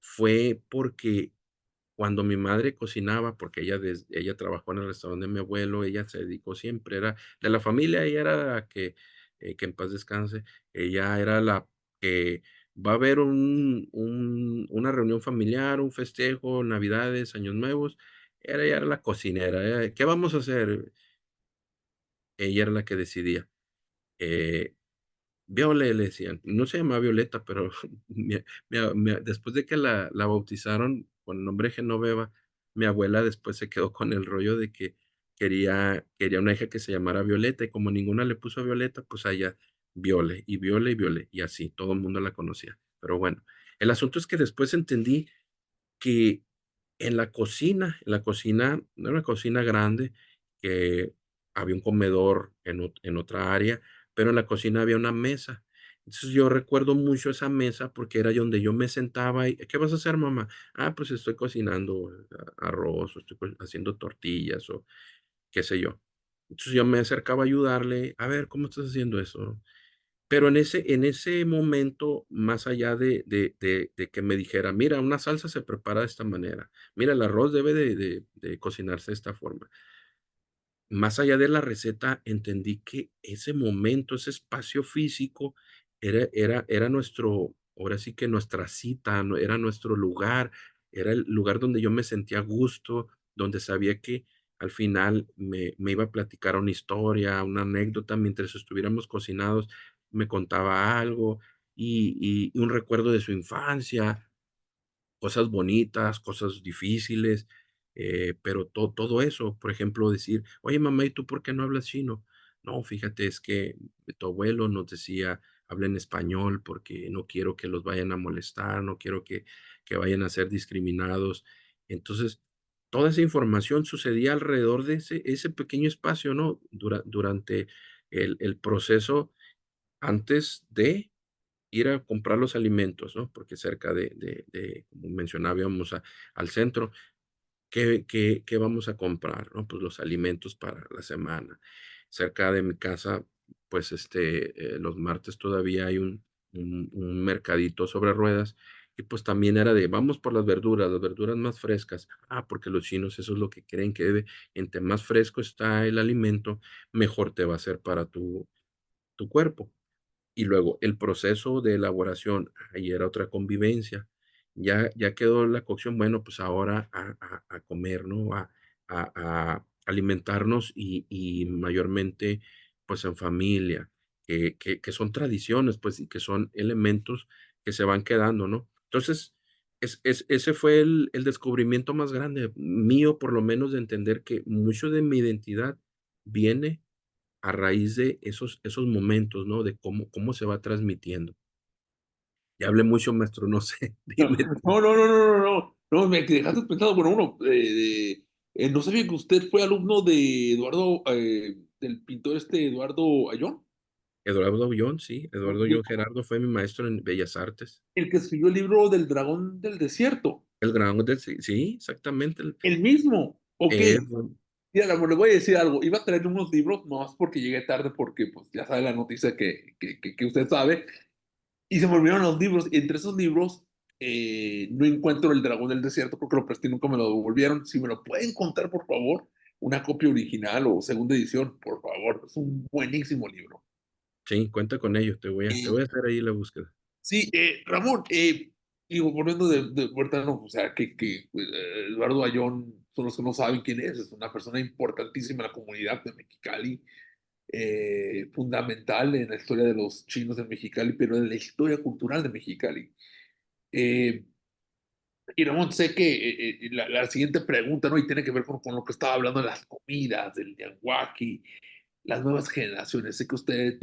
fue porque cuando mi madre cocinaba, porque ella trabajó en el restaurante de mi abuelo, ella se dedicó siempre, era de la familia, ella era la que en paz descanse, ella era la que va a haber una reunión familiar, un festejo, Navidades, Años Nuevos, ella era la cocinera, ¿qué vamos a hacer? Ella era la que decidía. Eh, Viole le decían, no se llamaba Violeta, pero después de que la bautizaron con el nombre Genoveva, mi abuela después se quedó con el rollo de que quería una hija que se llamara Violeta, y como ninguna le puso Violeta, pues a ella Viole, y Viole, y Viole, y así, todo el mundo la conocía. Pero bueno, el asunto es que después entendí que en la cocina, no era una cocina grande, que había un comedor en otra área, pero en la cocina había una mesa. Entonces, yo recuerdo mucho esa mesa porque era donde yo me sentaba y: "¿Qué vas a hacer, mamá?". "Ah, pues estoy cocinando arroz, o estoy haciendo tortillas", o qué sé yo. Entonces, yo me acercaba a ayudarle: "A ver, ¿cómo estás haciendo eso?". Pero en ese momento, más allá de que me dijera: "Mira, una salsa se prepara de esta manera. Mira, el arroz debe de cocinarse de esta forma". Más allá de la receta, entendí que ese momento, ese espacio físico era nuestro, ahora sí que nuestra cita, era nuestro lugar, era el lugar donde yo me sentía a gusto, donde sabía que al final me iba a platicar una historia, una anécdota mientras estuviéramos cocinados, me contaba algo y un recuerdo de su infancia, cosas bonitas, cosas difíciles, pero todo eso, por ejemplo, decir: "Oye, mamá, ¿y tú por qué no hablas chino?". "No, fíjate, es que tu abuelo nos decía, hablen español porque no quiero que los vayan a molestar, no quiero que vayan a ser discriminados". Entonces, toda esa información sucedía alrededor de ese pequeño espacio, ¿no? Durante el proceso antes de ir a comprar los alimentos, ¿no? Porque cerca como mencionaba, íbamos al centro. ¿Qué vamos a comprar? ¿No? Pues los alimentos para la semana. Cerca de mi casa, pues los martes todavía hay un mercadito sobre ruedas y pues también era de, vamos por las verduras más frescas. Ah, porque los chinos eso es lo que creen que debe, entre más fresco está el alimento, mejor te va a ser para tu cuerpo. Y luego el proceso de elaboración, ahí era otra convivencia. Ya quedó la cocción, bueno, pues ahora a comer, ¿no? A alimentarnos y mayormente, pues, en familia, que son tradiciones, pues, y que son elementos que se van quedando, ¿no? Entonces, ese fue el descubrimiento más grande mío, por lo menos, de entender que mucho de mi identidad viene a raíz de esos momentos, ¿no? De cómo se va transmitiendo. Ya hablé mucho, maestro, no sé, No, dime tú. no, no, no, no, no, no, no, me dejaste pensando, bueno, no sabía que usted fue alumno de Eduardo, del pintor Eduardo Ayón, Eduardo Aullón, sí, ¿no? Eduardo Aullón Gerardo fue mi maestro en Bellas Artes. El que escribió el libro del dragón del desierto, El gran del sí, sí, exactamente, el mismo, ok. Edu Mira, le voy a decir algo. Iba a traer unos libros, no más porque llegué tarde, porque pues ya sabe la noticia que usted sabe, y se me olvidaron los libros. Y entre esos libros no encuentro El Dragón del Desierto, creo que lo presté y nunca me lo devolvieron. Si me lo pueden contar, por favor, una copia original o segunda edición, por favor. Es un buenísimo libro. sí, cuenta con ellos, te Eh, voy a hacer ahí la búsqueda. sí, Ramón, digo, volviendo de vuelta, no, o sea, Eduardo Ayón, son los que no saben quién es una persona importantísima en la comunidad de Mexicali, fundamental en la historia de los chinos de Mexicali, pero en la historia cultural de Mexicali. Eh, y Ramón, sé que la siguiente pregunta, ¿no? Y tiene que ver con lo que estaba hablando de las comidas, del ñanguaqui, las nuevas generaciones. Sé que usted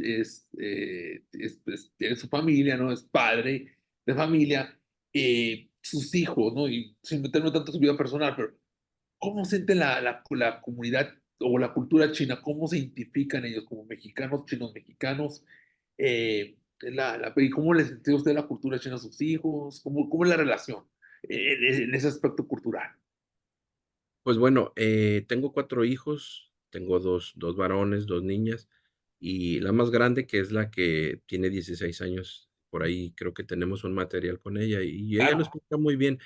tiene su familia, ¿no? Es padre de familia, sus hijos, ¿no? Y sin meterme tanto en su vida personal, pero ¿cómo siente la comunidad o la cultura china? ¿Cómo se identifican ellos como mexicanos, chinos mexicanos? ¿Y cómo le sentía usted la cultura china a sus hijos? ¿Cómo es la relación en ese aspecto cultural? Pues bueno, tengo 4 hijos, tengo dos varones, 2 niñas, y la más grande, que es la que tiene 16 años, por ahí creo que tenemos un material con ella, y ella lo Claro. explica muy bien.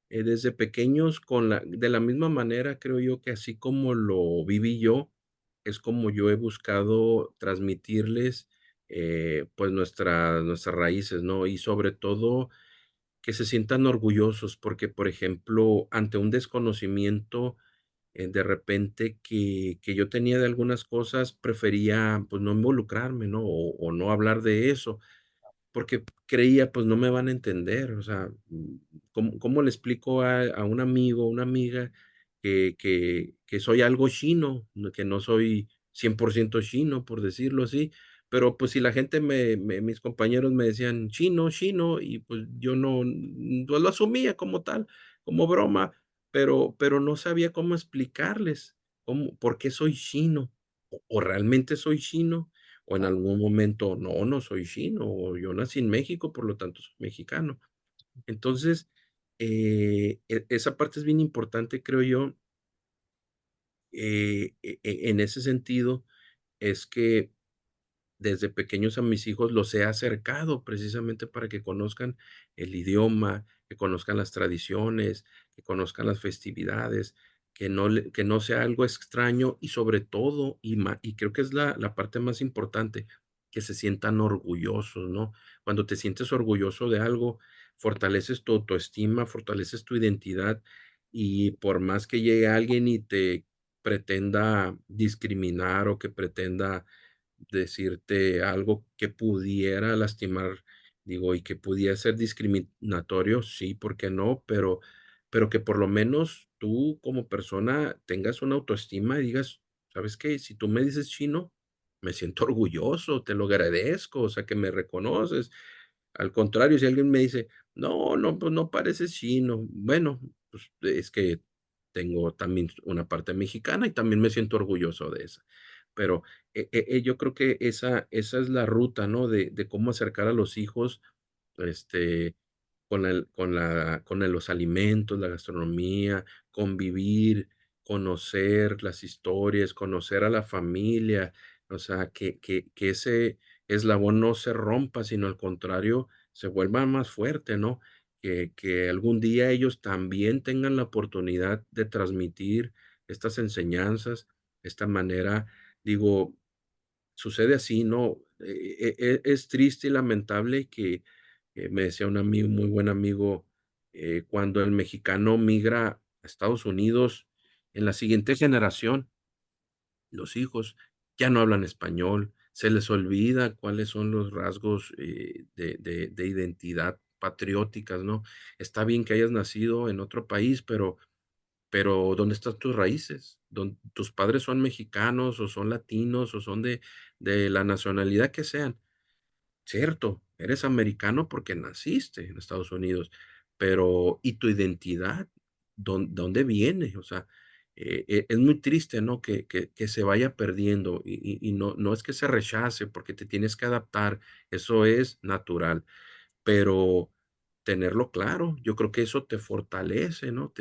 Desde pequeños de la misma manera, creo yo que así como lo viví yo, es como yo he buscado transmitirles, pues, nuestras raíces, ¿no? Y sobre todo, que se sientan orgullosos, porque, por ejemplo, ante un desconocimiento, de repente que yo tenía de algunas cosas, prefería, pues, no involucrarme, ¿no? O no hablar de eso. Porque creía, pues, no me van a entender, o sea, ¿cómo le explico a un amigo, una amiga que soy algo chino, que no soy 100% chino, por decirlo así? Pero, pues, si la gente mis compañeros me decían: "Chino, chino", y pues, yo no, pues, lo asumía como tal, como broma, pero no sabía cómo explicarles, por qué soy chino, o realmente soy chino. O en algún momento, no soy chino, o yo nací en México, por lo tanto soy mexicano. Entonces, esa parte es bien importante, creo yo, en ese sentido, es que desde pequeños a mis hijos los he acercado precisamente para que conozcan el idioma, que conozcan las tradiciones, que conozcan las festividades, que no sea algo extraño y sobre todo, y creo que es la parte más importante, que se sientan orgullosos, ¿no? Cuando te sientes orgulloso de algo, fortaleces tu autoestima, fortaleces tu identidad y por más que llegue alguien y te pretenda discriminar o que pretenda decirte algo que pudiera lastimar, digo, y que pudiera ser discriminatorio, sí, ¿por qué no? Pero que por lo menos tú como persona tengas una autoestima y digas, ¿sabes qué? Si tú me dices chino, me siento orgulloso, te lo agradezco, o sea, que me reconoces. Al contrario, si alguien me dice, no, no, pues no pareces chino, bueno, pues es que tengo también una parte mexicana y también me siento orgulloso de esa. Pero yo creo que esa es la ruta, ¿no? De cómo acercar a los hijos, este, con los alimentos, la gastronomía, convivir, conocer las historias, conocer a la familia, o sea, que ese eslabón no se rompa, sino al contrario, se vuelva más fuerte, ¿no? Que algún día ellos también tengan la oportunidad de transmitir estas enseñanzas, esta manera, digo, sucede así, ¿no? Es triste y lamentable que, me decía un amigo, muy buen amigo, cuando el mexicano migra a Estados Unidos, en la siguiente generación, los hijos ya no hablan español, se les olvida cuáles son los rasgos, de identidad patrióticas, ¿no? Está bien que hayas nacido en otro país, pero ¿dónde están tus raíces? ¿Tus padres son mexicanos o son latinos o son de la nacionalidad que sean? Cierto, eres americano porque naciste en Estados Unidos, pero ¿y tu identidad? ¿Dónde viene? O sea, es muy triste, ¿no? Que se vaya perdiendo y no es que se rechace porque te tienes que adaptar, eso es natural, pero tenerlo claro, yo creo que eso te fortalece, ¿no?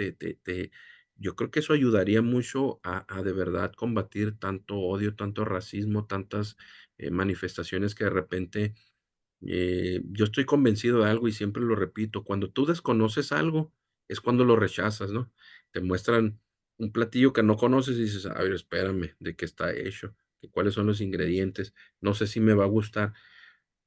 Yo creo que eso ayudaría mucho a de verdad combatir tanto odio, tanto racismo, tantas, manifestaciones que de repente, yo estoy convencido de algo y siempre lo repito, cuando tú desconoces algo, es cuando lo rechazas, ¿no? Te muestran un platillo que no conoces y dices: "A ver, espérame, ¿de qué está hecho? ¿Cuáles son los ingredientes? No sé si me va a gustar".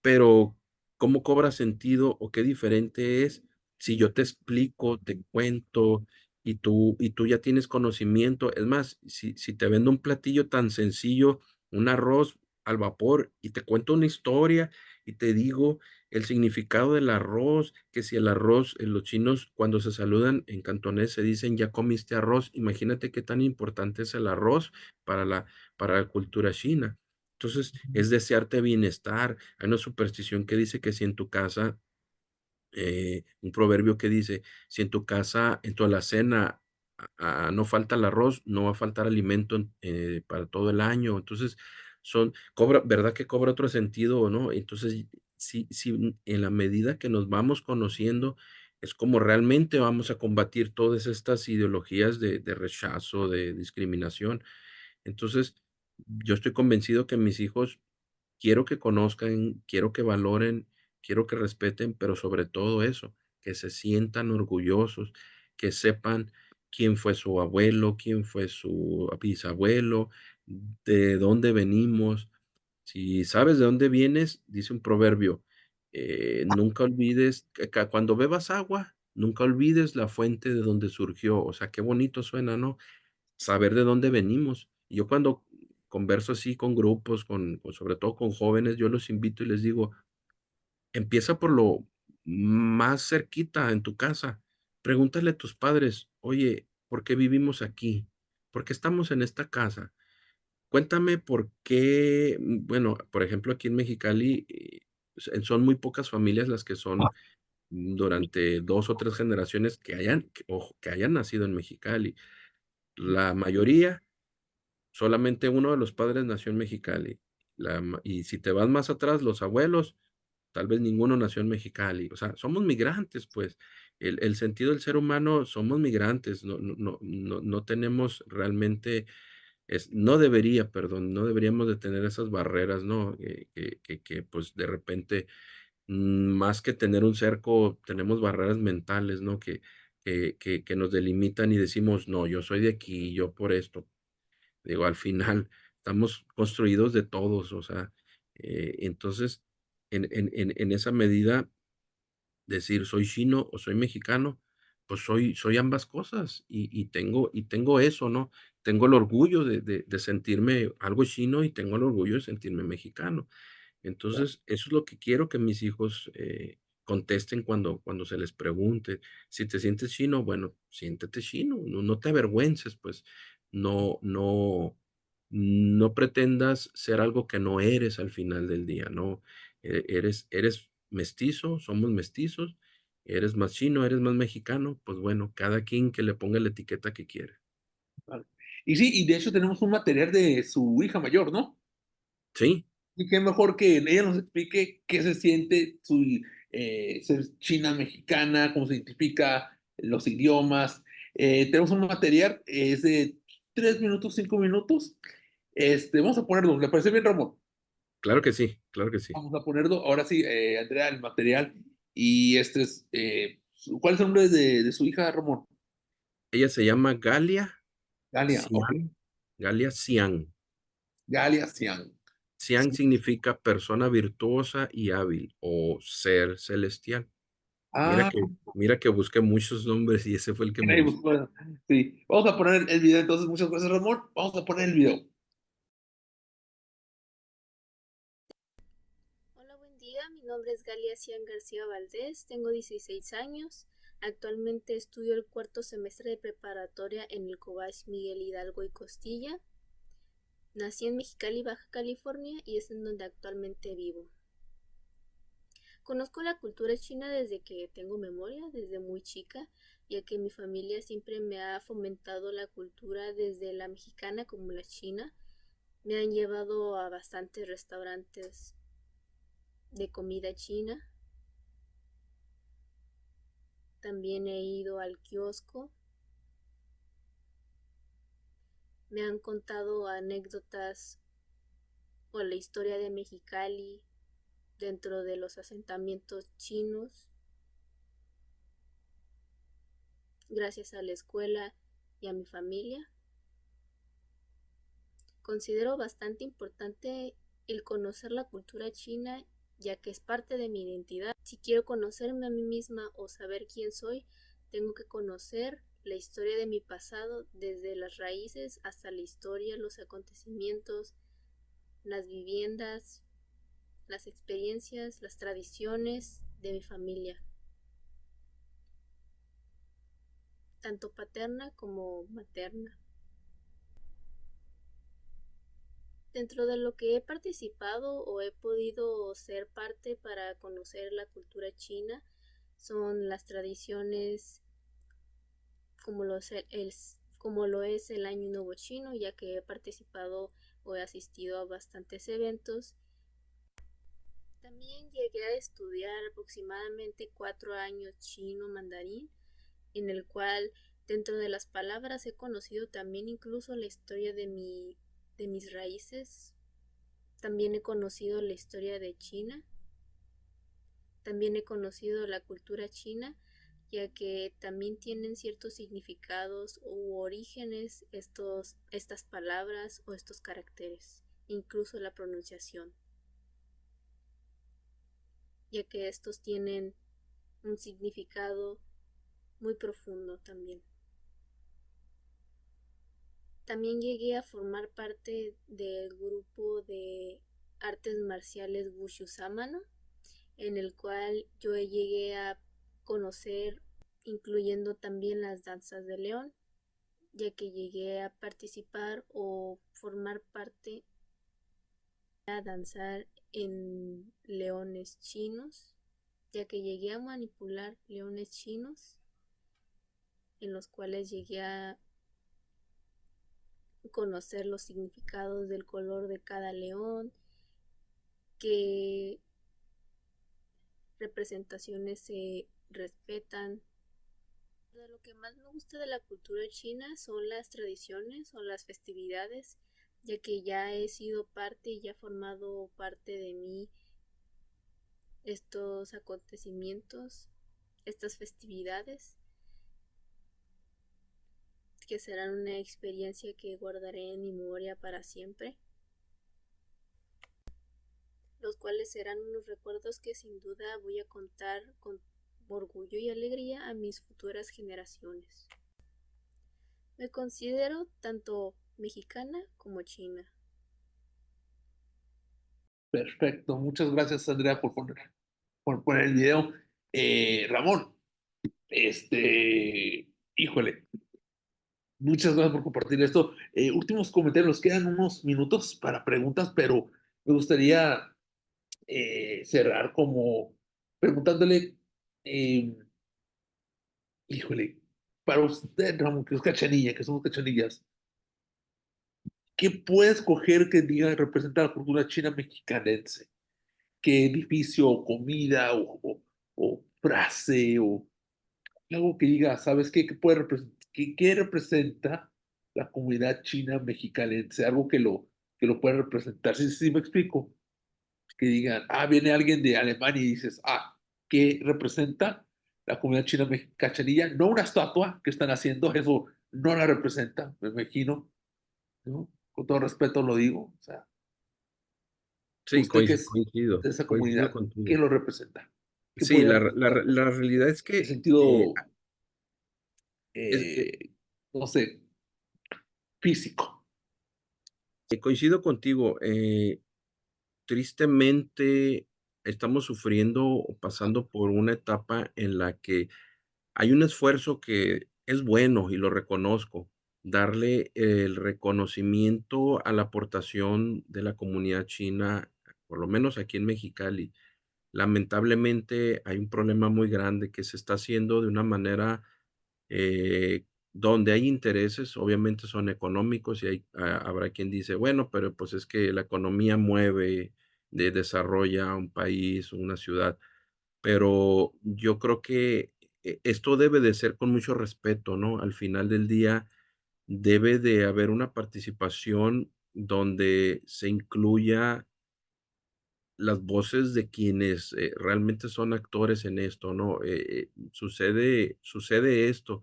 Pero, ¿cómo cobra sentido o qué diferente es si yo te explico, te cuento y tú ya tienes conocimiento? Es más, si te vendo un platillo tan sencillo, un arroz al vapor, y te cuento una historia y te digo el significado del arroz, que si el arroz, los chinos cuando se saludan en cantonés se dicen: "¿Ya comiste arroz?". Imagínate qué tan importante es el arroz para la cultura china. Entonces, es desearte bienestar. Hay una superstición que dice que si en tu casa, un proverbio que dice, si en tu casa, en tu alacena, no falta el arroz, no va a faltar alimento para todo el año. Entonces, ¿verdad que cobra otro sentido, no? Entonces, si en la medida que nos vamos conociendo, es como realmente vamos a combatir todas estas ideologías de rechazo, de discriminación. Entonces, yo estoy convencido que mis hijos quiero que conozcan, quiero que valoren, quiero que respeten, pero sobre todo eso, que se sientan orgullosos, que sepan quién fue su abuelo, quién fue su bisabuelo, de dónde venimos. Si sabes de dónde vienes, dice un proverbio, nunca olvides, cuando bebas agua, nunca olvides la fuente de donde surgió. O sea, qué bonito suena, ¿no? Saber de dónde venimos. Y yo cuando converso así con grupos, sobre todo con jóvenes, yo los invito y les digo, empieza por lo más cerquita en tu casa. Pregúntale a tus padres, oye, ¿por qué vivimos aquí? ¿Por qué estamos en esta casa? Cuéntame por qué, bueno, por ejemplo, aquí en Mexicali, son muy pocas familias las que son durante 2 o 3 generaciones ojo, que hayan nacido en Mexicali. La mayoría solamente uno de los padres nació en Mexicali. Y si te vas más atrás, los abuelos, tal vez ninguno nació en Mexicali. O sea, somos migrantes, pues. El sentido del ser humano, somos migrantes. No tenemos realmente, no debería, perdón, no deberíamos de tener esas barreras, ¿no? Pues de repente, más que tener un cerco, tenemos barreras mentales, ¿no? Que nos delimitan y decimos, no, yo soy de aquí, yo por esto. Digo, al final estamos construidos de todos, o sea, entonces, en esa medida, decir soy chino o soy mexicano, pues soy ambas cosas y tengo eso, ¿no? Tengo el orgullo de sentirme algo chino y tengo el orgullo de sentirme mexicano. Entonces, eso es lo que quiero que mis hijos, contesten cuando se les pregunte. Si te sientes chino, bueno, siéntete chino, no te avergüences, pues, no pretendas ser algo que no eres al final del día, ¿no? Eres mestizo, somos mestizos, eres más chino, eres más mexicano, pues bueno, cada quien que le ponga la etiqueta que quiere. Vale. Y sí, y de hecho tenemos un material de su hija mayor, ¿no? Sí, Y qué mejor que ella nos explique qué se siente ser china mexicana, cómo se identifica, los idiomas. Tenemos un material, es de 3 minutos, 5 minutos. Vamos a ponerlo, ¿le parece bien, Ramón? Claro que sí, claro que sí. Vamos a ponerlo, ahora sí, Andrea, el material. Y ¿cuál es el nombre de su hija, Ramón? Ella se llama Galia Galia, ok. Xiang, Galia Xiang. Galia Cian. Xiang significa persona virtuosa y hábil o ser celestial. Mira Ah, que mira que busqué muchos nombres y ese fue el que me ahí gustó. buscó. Sí, vamos a poner el video entonces. Muchas gracias, Ramón. Vamos a poner el video. Hola, buen día. Mi nombre es Galia Cian García Valdés, tengo 16 años. Actualmente estudio el cuarto semestre de preparatoria en el COBACH Miguel Hidalgo y Costilla. Nací en Mexicali, Baja California, y es en donde actualmente vivo. Conozco la cultura china desde que tengo memoria, desde muy chica, ya que mi familia siempre me ha fomentado la cultura desde la mexicana como la china. Me han llevado a bastantes restaurantes de comida china. También he ido al kiosco. Me han contado anécdotas o la historia de Mexicali dentro de los asentamientos chinos, gracias a la escuela y a mi familia. Considero bastante importante el conocer la cultura china, ya que es parte de mi identidad. Si quiero conocerme a mí misma o saber quién soy, tengo que conocer la historia de mi pasado, desde las raíces hasta la historia, los acontecimientos, las viviendas, las experiencias, las tradiciones de mi familia, tanto paterna como materna. Dentro de lo que he participado o he podido ser parte para conocer la cultura china, son las tradiciones como como lo es el Año Nuevo Chino, ya que he participado o he asistido a bastantes eventos. También llegué a estudiar aproximadamente 4 años chino mandarín, en el cual dentro de las palabras he conocido también incluso la historia de mis raíces. También he conocido la historia de China. También he conocido la cultura china, ya que también tienen ciertos significados u orígenes estas palabras o estos caracteres, incluso la pronunciación, ya que estos tienen un significado muy profundo también. También llegué a formar parte del grupo de artes marciales Wushu Samano, en el cual yo llegué a conocer, incluyendo también las danzas de león, ya que llegué a participar o formar parte a danzar en leones chinos, ya que llegué a manipular leones chinos, en los cuales llegué a conocer los significados del color de cada león, qué representaciones se respetan. De lo que más me gusta de la cultura china son las tradiciones o las festividades, ya que ya he sido parte y ya ha formado parte de mí estos acontecimientos, estas festividades, que serán una experiencia que guardaré en mi memoria para siempre, los cuales serán unos recuerdos que sin duda voy a contar con orgullo y alegría a mis futuras generaciones. Me considero tanto mexicana como china. Perfecto. Muchas gracias, Andrea, por poner el video. Ramón, híjole, muchas gracias por compartir esto. Últimos comentarios, nos quedan unos minutos para preguntas, pero me gustaría cerrar como preguntándole, eh, híjole, para usted, Ramón, que es cachanilla, que somos cachanillas, ¿qué puede escoger que diga representa la cultura china mexicanense? ¿Qué edificio, o comida, o frase, o algo que diga, ¿sabes qué? ¿Qué puede representar? ¿qué representa la comunidad china mexicalense? Algo que lo pueda representar. Sí me explico. Que digan, viene alguien de Alemania y dices, ¿qué representa la comunidad china cachanilla? No una estatua que están haciendo, eso no la representa, me imagino, ¿no? Con todo respeto lo digo, o sea, Sí, usted que es coincido, de esa coincido comunidad, ¿qué contigo. lo representa? ¿Qué Sí, podría la representarnos? la realidad es En que, sentido, es no sé, físico. coincido contigo, tristemente estamos sufriendo o pasando por una etapa en la que hay un esfuerzo que es bueno y lo reconozco, darle el reconocimiento a la aportación de la comunidad china, por lo menos aquí en Mexicali. Lamentablemente hay un problema muy grande que se está haciendo de una manera donde hay intereses, obviamente son económicos y habrá quien dice, bueno, pero pues es que la economía mueve, desarrolla un país, una ciudad, pero yo creo que esto debe de ser con mucho respeto, ¿no? Al final del día debe de haber una participación donde se incluya las voces de quienes realmente son actores en esto, ¿no? Sucede esto,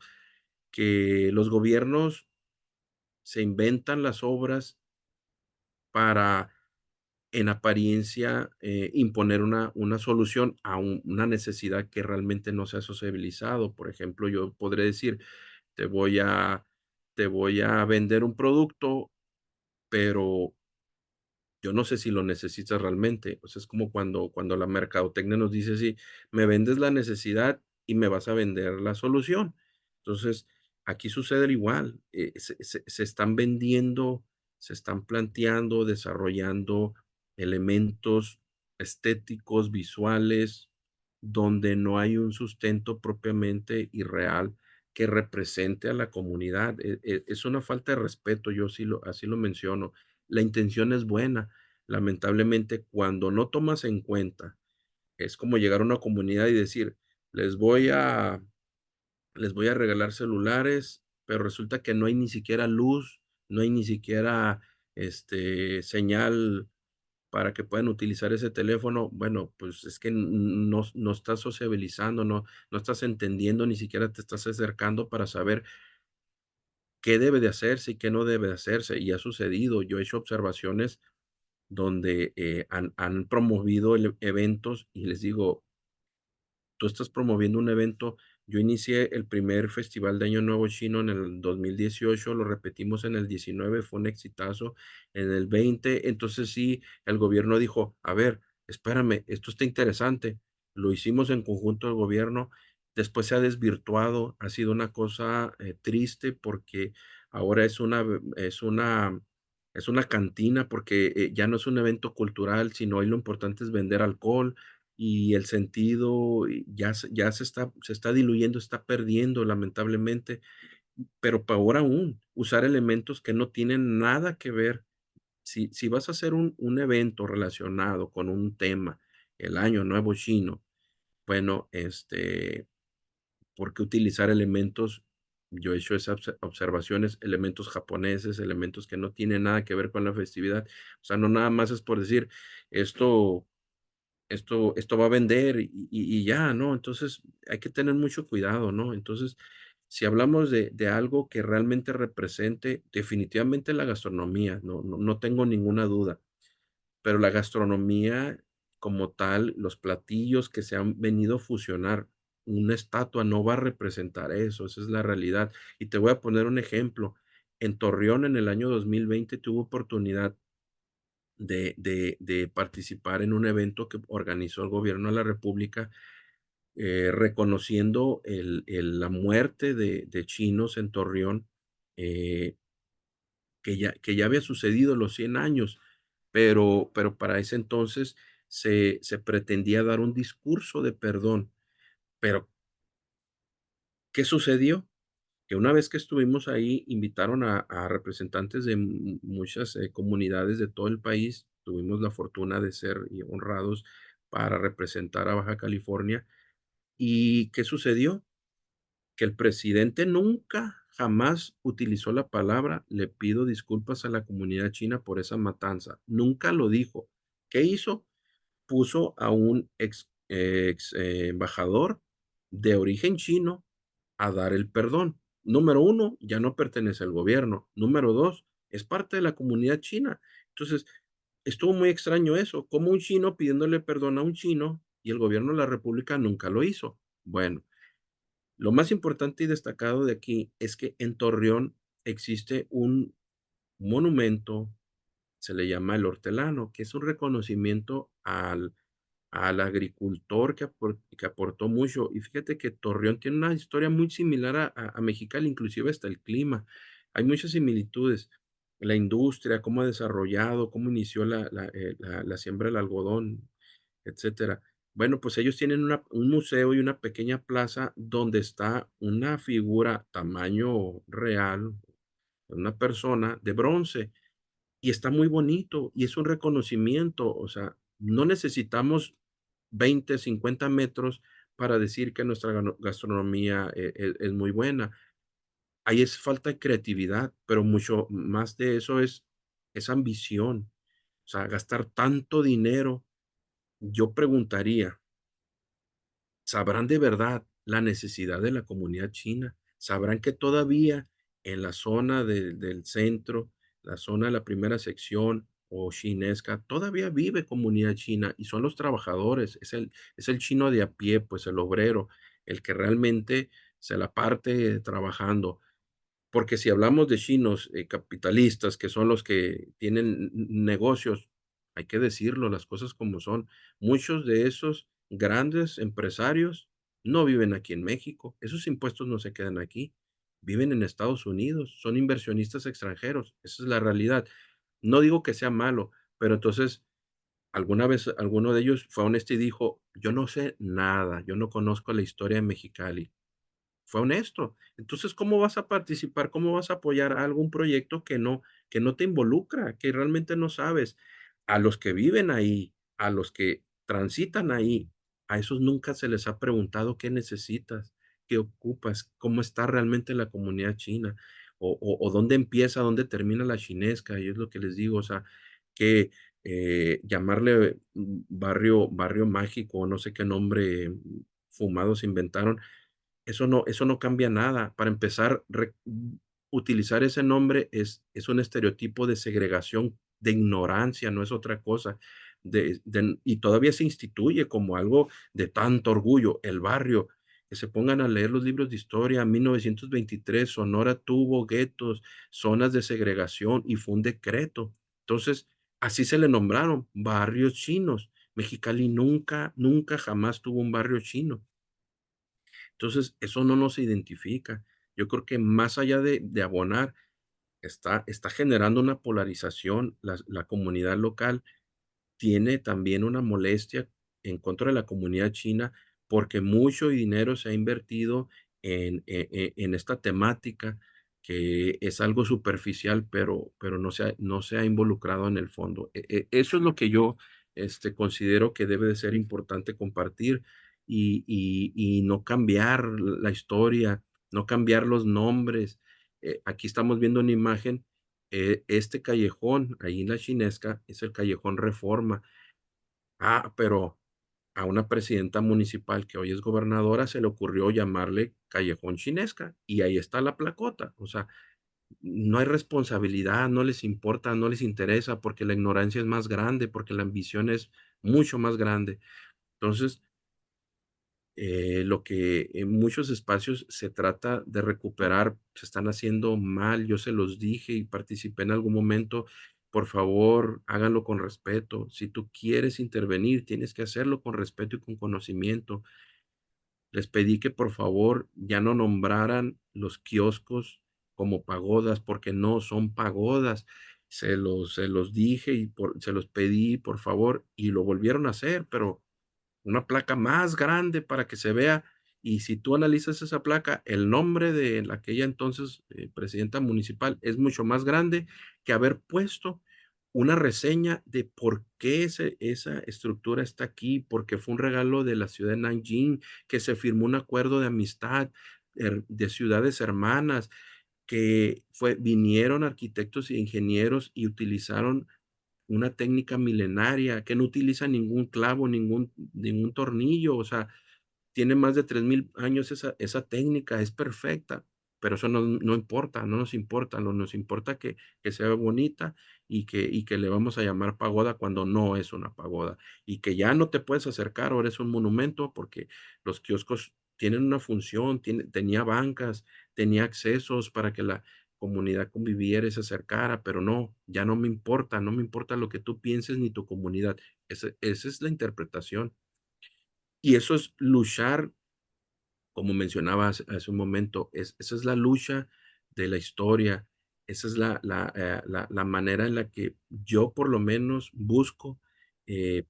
que los gobiernos se inventan las obras para, en apariencia, imponer una solución a una necesidad que realmente no se ha sociabilizado. Por ejemplo, yo podré decir, te voy a, te voy a vender un producto, pero yo no sé si lo necesitas realmente. O sea, es como cuando la mercadotecnia nos dice así, me vendes la necesidad y me vas a vender la solución. Entonces, aquí sucede igual. Se están vendiendo, se están planteando, desarrollando elementos estéticos, visuales, donde no hay un sustento propiamente y real que represente a la comunidad. Es una falta de respeto, yo así lo menciono. La intención es buena. Lamentablemente, cuando no tomas en cuenta, es como llegar a una comunidad y decir, les voy a, les voy a regalar celulares, pero resulta que no hay ni siquiera luz, no hay ni siquiera señal para que puedan utilizar ese teléfono. Bueno, pues es que no estás sociabilizando, no estás entendiendo, ni siquiera te estás acercando para saber qué debe de hacerse y qué no debe de hacerse. Y ha sucedido, yo he hecho observaciones donde han promovido eventos y les digo, tú estás promoviendo un evento. Yo inicié el primer festival de Año Nuevo Chino en el 2018, lo repetimos en el 19, fue un exitazo, en el 20, entonces sí, el gobierno dijo, a ver, espérame, esto está interesante, lo hicimos en conjunto el gobierno, después se ha desvirtuado, ha sido una cosa triste porque ahora es una cantina porque ya no es un evento cultural, sino hoy lo importante es vender alcohol y el sentido se está diluyendo, está perdiendo lamentablemente, pero peor aún, usar elementos que no tienen nada que ver. Si vas a hacer un evento relacionado con un tema, el Año Nuevo Chino, bueno, ¿por qué utilizar elementos? Yo he hecho esas observaciones, elementos japoneses, elementos que no tienen nada que ver con la festividad. O sea, no nada más es por decir, esto esto va a vender y ya, ¿no? Entonces, hay que tener mucho cuidado, ¿no? Entonces, si hablamos de algo que realmente represente, definitivamente la gastronomía, no tengo ninguna duda, pero la gastronomía como tal, los platillos que se han venido a fusionar, una estatua no va a representar eso, esa es la realidad. Y te voy a poner un ejemplo. En Torreón, en el año 2020 tuve oportunidad de participar en un evento que organizó el gobierno de la república, reconociendo la muerte de chinos en Torreón, eh, que ya había sucedido los 100 años, pero para ese entonces se pretendía dar un discurso de perdón. Pero, ¿qué sucedió? Que una vez que estuvimos ahí, invitaron a representantes de muchas comunidades de todo el país. Tuvimos la fortuna de ser honrados para representar a Baja California. ¿Y qué sucedió? Que el presidente nunca jamás utilizó la palabra, le pido disculpas a la comunidad china por esa matanza. Nunca lo dijo. ¿Qué hizo? Puso a un embajador de origen chino a dar el perdón. Número uno, ya no pertenece al gobierno. Número dos, es parte de la comunidad china. Entonces, estuvo muy extraño eso, como un chino pidiéndole perdón a un chino y el gobierno de la república nunca lo hizo. Bueno, lo más importante y destacado de aquí es que en Torreón existe un monumento, se le llama el hortelano, que es un reconocimiento al agricultor que aportó mucho. Y fíjate que Torreón tiene una historia muy similar a Mexicali, inclusive hasta el clima. Hay muchas similitudes. La industria, cómo ha desarrollado, cómo inició la siembra del algodón, etcétera. Bueno, pues ellos tienen un museo y una pequeña plaza donde está una figura tamaño real, una persona de bronce, y está muy bonito y es un reconocimiento, o sea, no necesitamos 20, 50 metros para decir que nuestra gastronomía es muy buena. Ahí es falta de creatividad, pero mucho más de eso es ambición. O sea, gastar tanto dinero, yo preguntaría, ¿sabrán de verdad la necesidad de la comunidad china? ¿Sabrán que todavía en la zona del centro, la zona de la primera sección o chinesca, todavía vive comunidad china y son los trabajadores, es el chino de a pie, pues el obrero, el que realmente se la parte trabajando? Porque si hablamos de chinos capitalistas, que son los que tienen negocios, hay que decirlo, las cosas como son. Muchos de esos grandes empresarios no viven aquí en México. Esos impuestos no se quedan aquí. Viven en Estados Unidos. Son inversionistas extranjeros. Esa es la realidad. No digo que sea malo, pero entonces alguna vez alguno de ellos fue honesto y dijo, yo no sé nada, yo no conozco la historia de Mexicali. Fue honesto. Entonces, ¿cómo vas a participar? ¿Cómo vas a apoyar algún proyecto que no te involucra, que realmente no sabes? A los que viven ahí, a los que transitan ahí, a esos nunca se les ha preguntado qué necesitas, qué ocupas, cómo está realmente la comunidad china, o dónde empieza, dónde termina la chinesca. Y es lo que les digo, o sea, que llamarle barrio mágico, no sé qué nombre fumado se inventaron, eso no cambia nada. Para empezar, utilizar ese nombre es un estereotipo de segregación, de ignorancia, no es otra cosa. Y todavía se instituye como algo de tanto orgullo, el barrio. Que se pongan a leer los libros de historia. En 1923, Sonora tuvo guetos, zonas de segregación y fue un decreto. Entonces, así se le nombraron barrios chinos. Mexicali nunca, nunca jamás tuvo un barrio chino. Entonces, eso no nos identifica. Yo creo que más allá de abonar, está generando una polarización. La comunidad local tiene también una molestia en contra de la comunidad china porque mucho dinero se ha invertido en esta temática que es algo superficial, pero no se ha involucrado en el fondo. Eso es lo que yo considero que debe de ser importante compartir y no cambiar la historia, no cambiar los nombres. Aquí estamos viendo una imagen, este callejón, ahí en la Chinesca, es el callejón Reforma. Pero a una presidenta municipal que hoy es gobernadora se le ocurrió llamarle callejón Chinesca y ahí está la placota. O sea, no hay responsabilidad, no les importa, no les interesa porque la ignorancia es más grande, porque la ambición es mucho más grande. Entonces, lo que en muchos espacios se trata de recuperar, se están haciendo mal. Yo se los dije y participé en algún momento. Por favor, háganlo con respeto. Si tú quieres intervenir, tienes que hacerlo con respeto y con conocimiento. Les pedí que por favor ya no nombraran los kioscos como pagodas, porque no son pagodas. Se los dije y se los pedí, por favor, y lo volvieron a hacer, pero una placa más grande para que se vea. Y si tú analizas esa placa, el nombre de la aquella entonces presidenta municipal es mucho más grande que haber puesto una reseña de por qué esa estructura está aquí, porque fue un regalo de la ciudad de Nanjing, que se firmó un acuerdo de amistad de ciudades hermanas. vinieron arquitectos e ingenieros y utilizaron una técnica milenaria que no utiliza ningún clavo, ningún tornillo, o sea, tiene más de 3000 años esa técnica, es perfecta, pero eso no importa, no nos importa, no nos importa que sea bonita y que le vamos a llamar pagoda cuando no es una pagoda, y que ya no te puedes acercar, ahora es un monumento porque los kioscos tienen una función, tenía bancas, tenía accesos para que la comunidad conviviera y se acercara, pero no, ya no me importa lo que tú pienses ni tu comunidad. Esa es la interpretación. Y eso es luchar, como mencionaba hace un momento, esa es la lucha de la historia, esa es la manera en la que yo por lo menos busco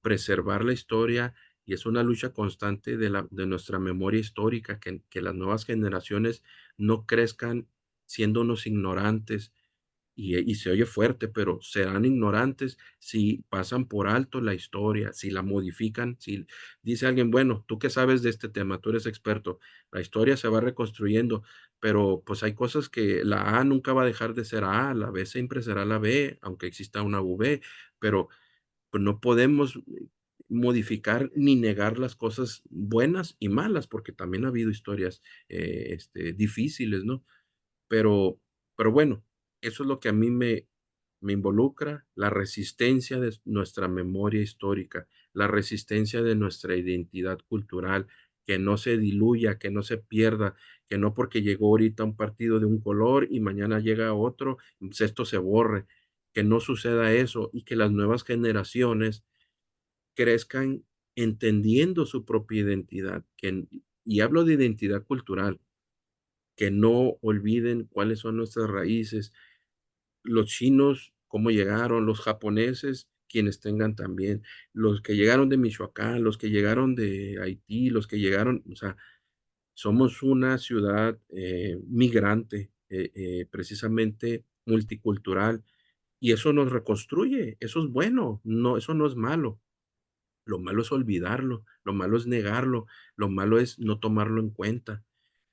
preservar la historia, y es una lucha constante de nuestra memoria histórica, que las nuevas generaciones no crezcan siendo unos ignorantes, y se oye fuerte, pero serán ignorantes si pasan por alto la historia, si la modifican, si dice alguien, bueno, tú qué sabes de este tema, tú eres experto, la historia se va reconstruyendo, pero pues hay cosas que la A nunca va a dejar de ser A, la B siempre será la B, aunque exista una V, pero pues no podemos modificar ni negar las cosas buenas y malas, porque también ha habido historias difíciles, ¿no? Pero pero bueno, eso es lo que a mí me involucra, la resistencia de nuestra memoria histórica, la resistencia de nuestra identidad cultural, que no se diluya, que no se pierda, que no porque llegó ahorita un partido de un color y mañana llega otro, pues esto se borre, que no suceda eso y que las nuevas generaciones crezcan entendiendo su propia identidad, y hablo de identidad cultural, que no olviden cuáles son nuestras raíces, los chinos, cómo llegaron, los japoneses, quienes tengan también, los que llegaron de Michoacán, los que llegaron de Haití, los que llegaron, o sea, somos una ciudad migrante, precisamente multicultural, y eso nos reconstruye, eso es bueno, no, eso no es malo. Lo malo es olvidarlo, lo malo es negarlo, lo malo es no tomarlo en cuenta.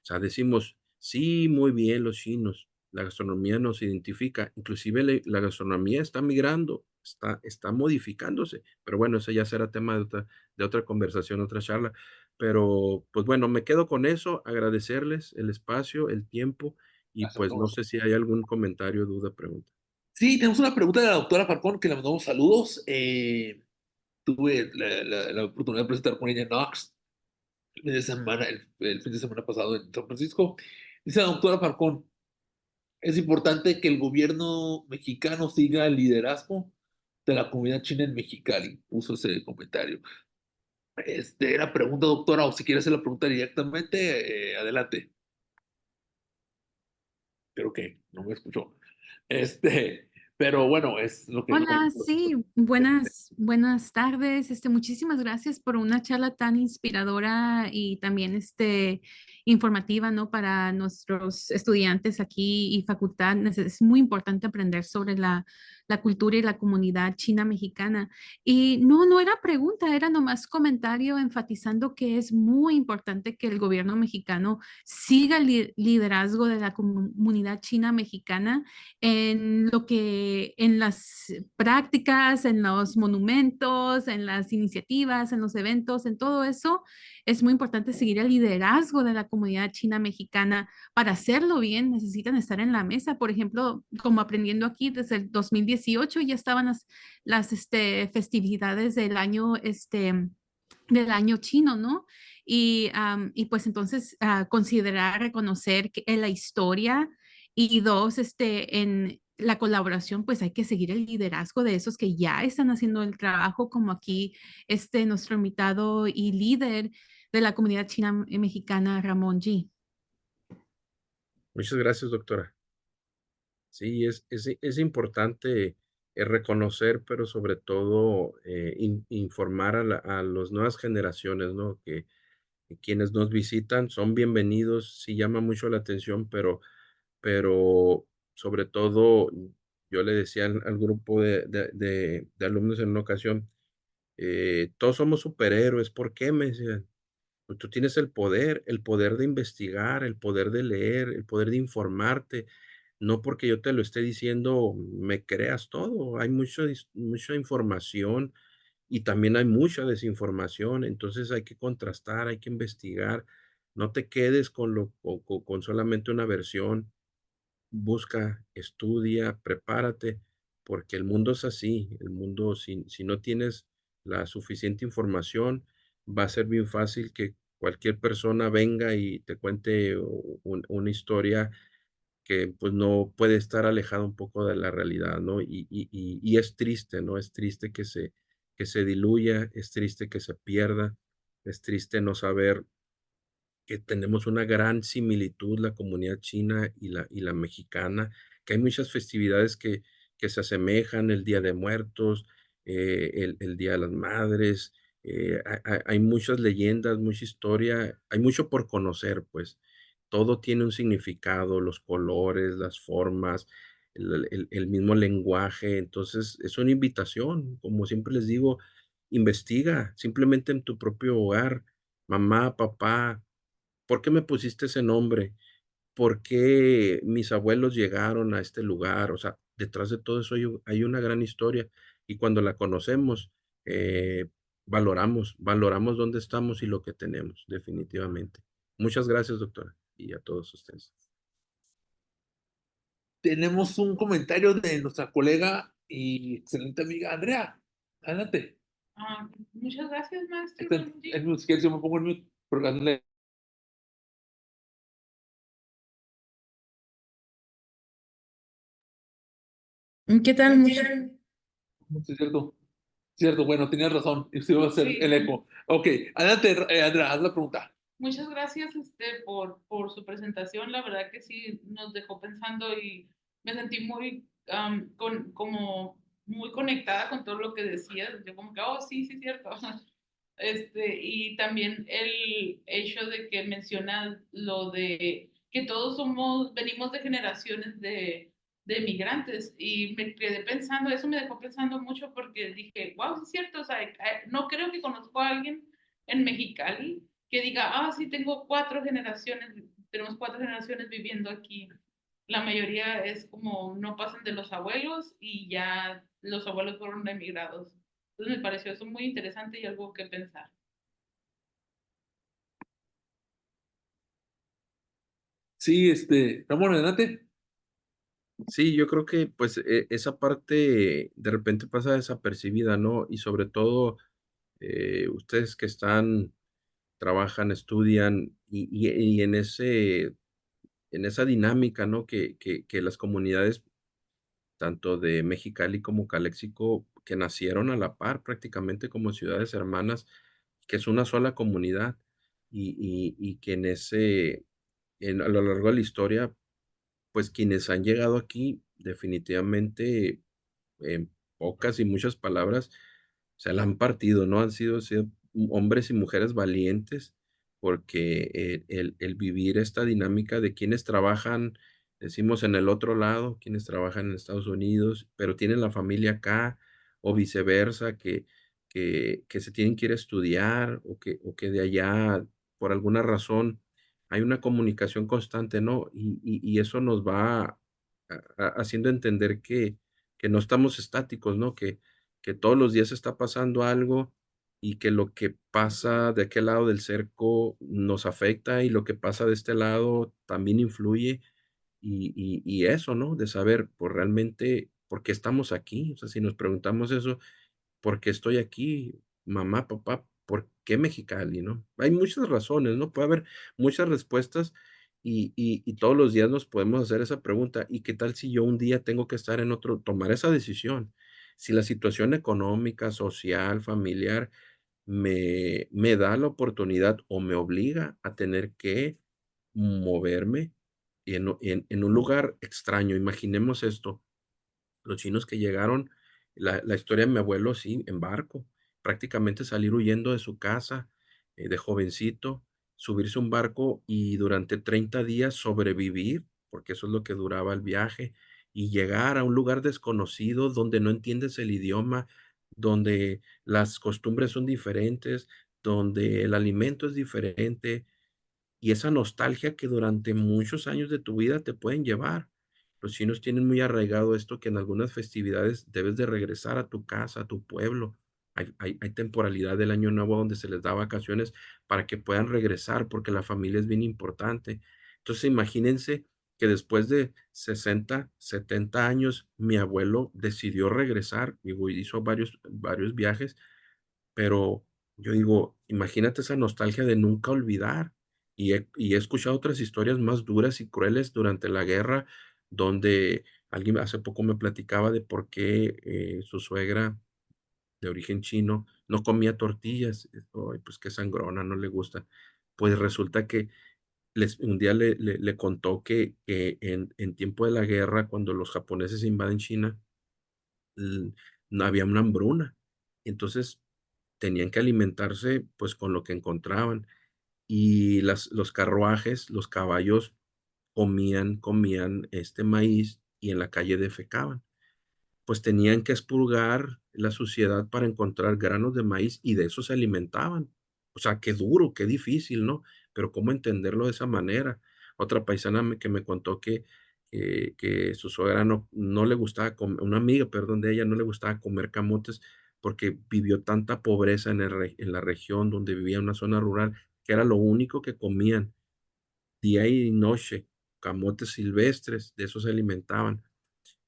O sea, decimos, sí, muy bien los chinos, la gastronomía nos identifica, inclusive la gastronomía está migrando, está modificándose, pero bueno, eso ya será tema de otra conversación, otra charla. Pero, pues bueno, me quedo con eso, agradecerles el espacio, el tiempo, y Gracias, pues no sé si hay algún comentario, duda, pregunta. sí, tenemos una pregunta de la doctora Falcón que le mandamos saludos. Tuve la oportunidad de presentar con ella en Knox el fin de semana pasado en San Francisco. Dice la doctora Falcón, es importante que el gobierno mexicano siga el liderazgo de la comunidad china en Mexicali. Puso ese comentario. Era pregunta, doctora, o si quiere hacer la pregunta directamente, adelante. Creo que no me escuchó. Pero bueno, es lo que... Hola, sí, buenas tardes. Muchísimas gracias por una charla tan inspiradora y también informativa, ¿no? Para nuestros estudiantes aquí y facultad. Es muy importante aprender sobre la cultura y la comunidad china mexicana. Y no era pregunta, era nomás comentario enfatizando que es muy importante que el gobierno mexicano siga el liderazgo de la comunidad china mexicana en las prácticas, en los monumentos, en las iniciativas, en los eventos, en todo eso, es muy importante seguir el liderazgo de la comunidad china mexicana. Para hacerlo bien, necesitan estar en la mesa. Por ejemplo, como aprendiendo aquí, desde el 2018 ya estaban las festividades del año chino, ¿no? Y pues entonces considerar, reconocer que en la historia y dos, en la colaboración, pues hay que seguir el liderazgo de esos que ya están haciendo el trabajo, como aquí nuestro invitado y líder de la comunidad china mexicana, Ramón G. Muchas gracias, doctora. Sí, es importante reconocer, pero sobre todo informar a las nuevas generaciones, ¿no? Que quienes nos visitan son bienvenidos, sí llama mucho la atención, pero sobre todo yo le decía al grupo de alumnos en una ocasión, todos somos superhéroes, ¿por qué? Me decían, pues tú tienes el poder de investigar, el poder de leer, el poder de informarte, no porque yo te lo esté diciendo me creas todo. Hay mucha información y también hay mucha desinformación, entonces hay que contrastar, hay que investigar. No te quedes con solamente una versión. Busca, estudia, prepárate, porque el mundo es así. El mundo, si no tienes la suficiente información, va a ser bien fácil que cualquier persona venga y te cuente una historia que pues no puede estar alejada un poco de la realidad, ¿no? Y es triste, ¿no? Es triste que se diluya, es triste que se pierda, es triste no saber que tenemos una gran similitud, la comunidad china y la mexicana, que hay muchas festividades que se asemejan, el Día de Muertos, el Día de las Madres, hay muchas leyendas, mucha historia, hay mucho por conocer, pues. Todo tiene un significado, los colores, las formas, el mismo lenguaje. Entonces, es una invitación, como siempre les digo, investiga, simplemente en tu propio hogar, mamá, papá, ¿por qué me pusiste ese nombre? ¿Por qué mis abuelos llegaron a este lugar? O sea, detrás de todo eso hay una gran historia y cuando la conocemos, valoramos dónde estamos y lo que tenemos, definitivamente. Muchas gracias, doctora, y a todos ustedes. Tenemos un comentario de nuestra colega y excelente amiga Andrea. Adelante. Muchas gracias, maestro. Está Buenos días. en mute, si quieres, yo me pongo en mute. Porque ¿Qué tal? sí, es cierto. Cierto, bueno, tenías razón. Y sí va a ser Sí. el eco. Ok, adelante, Andrea, haz la pregunta. Muchas gracias por su presentación. La verdad que sí nos dejó pensando y me sentí muy, como muy conectada con todo lo que decías. Yo como que, oh, sí, sí, cierto. Y también el hecho de que mencionas lo de que todos venimos de generaciones de migrantes y me quedé pensando, eso me dejó pensando mucho porque dije, wow, sí es cierto, o sea, no creo que conozco a alguien en Mexicali que diga, sí, tenemos 4 generaciones viviendo aquí. La mayoría es como no pasan de los abuelos y ya los abuelos fueron emigrados. Entonces me pareció eso muy interesante y algo que pensar. Sí, Ramón, adelante. Sí, yo creo que pues esa parte de repente pasa desapercibida, ¿no? Y sobre todo ustedes que trabajan, estudian y en esa dinámica, ¿no? Que las comunidades, tanto de Mexicali como Caléxico, que nacieron a la par prácticamente como ciudades hermanas, que es una sola comunidad y que a lo largo de la historia, pues quienes han llegado aquí definitivamente en pocas y muchas palabras, se la han partido, ¿no? Han sido hombres y mujeres valientes, porque el vivir esta dinámica de quienes trabajan, decimos, en el otro lado, quienes trabajan en Estados Unidos, pero tienen la familia acá, o viceversa, que se tienen que ir a estudiar, o que de allá, por alguna razón, hay una comunicación constante, ¿no? Y eso nos va haciendo entender que no estamos estáticos, ¿no? Que todos los días está pasando algo y que lo que pasa de aquel lado del cerco nos afecta y lo que pasa de este lado también influye y eso, ¿no? De saber, pues realmente, ¿por qué estamos aquí? O sea, si nos preguntamos eso, ¿por qué estoy aquí? Mamá, papá, ¿por qué Mexicali, no? Hay muchas razones, ¿no? Puede haber muchas respuestas y todos los días nos podemos hacer esa pregunta. ¿Y qué tal si yo un día tengo que estar en otro, tomar esa decisión? Si la situación económica, social, familiar me da la oportunidad o me obliga a tener que moverme en un lugar extraño. Imaginemos esto, los chinos que llegaron, la historia de mi abuelo, sí, en barco, prácticamente salir huyendo de su casa, de jovencito, subirse a un barco y durante 30 días sobrevivir, porque eso es lo que duraba el viaje, y llegar a un lugar desconocido donde no entiendes el idioma, donde las costumbres son diferentes, donde el alimento es diferente, y esa nostalgia que durante muchos años de tu vida te pueden llevar. Los chinos tienen muy arraigado esto que en algunas festividades debes de regresar a tu casa, a tu pueblo. Hay temporalidad del Año Nuevo donde se les da vacaciones para que puedan regresar, porque la familia es bien importante. Entonces, imagínense que después de 60, 70 años, mi abuelo decidió regresar y hizo varios viajes, pero yo digo, imagínate esa nostalgia de nunca olvidar. Y he escuchado otras historias más duras y crueles durante la guerra, donde alguien hace poco me platicaba de por qué su suegra de origen chino no comía tortillas. Ay, pues qué sangrona, no le gusta. Pues resulta que un día le contó que en tiempo de la guerra, cuando los japoneses invaden China, l- no había una hambruna. Entonces tenían que alimentarse pues con lo que encontraban. Y los carruajes, los caballos comían este maíz y en la calle defecaban. Pues tenían que expurgar la suciedad para encontrar granos de maíz y de eso se alimentaban. O sea, qué duro, qué difícil, ¿no? Pero cómo entenderlo de esa manera. Otra paisana que me contó que su suegra no le gustaba comer, una amiga, perdón, de ella no le gustaba comer camotes porque vivió tanta pobreza en la región donde vivía, en una zona rural, que era lo único que comían día y noche, camotes silvestres, de eso se alimentaban.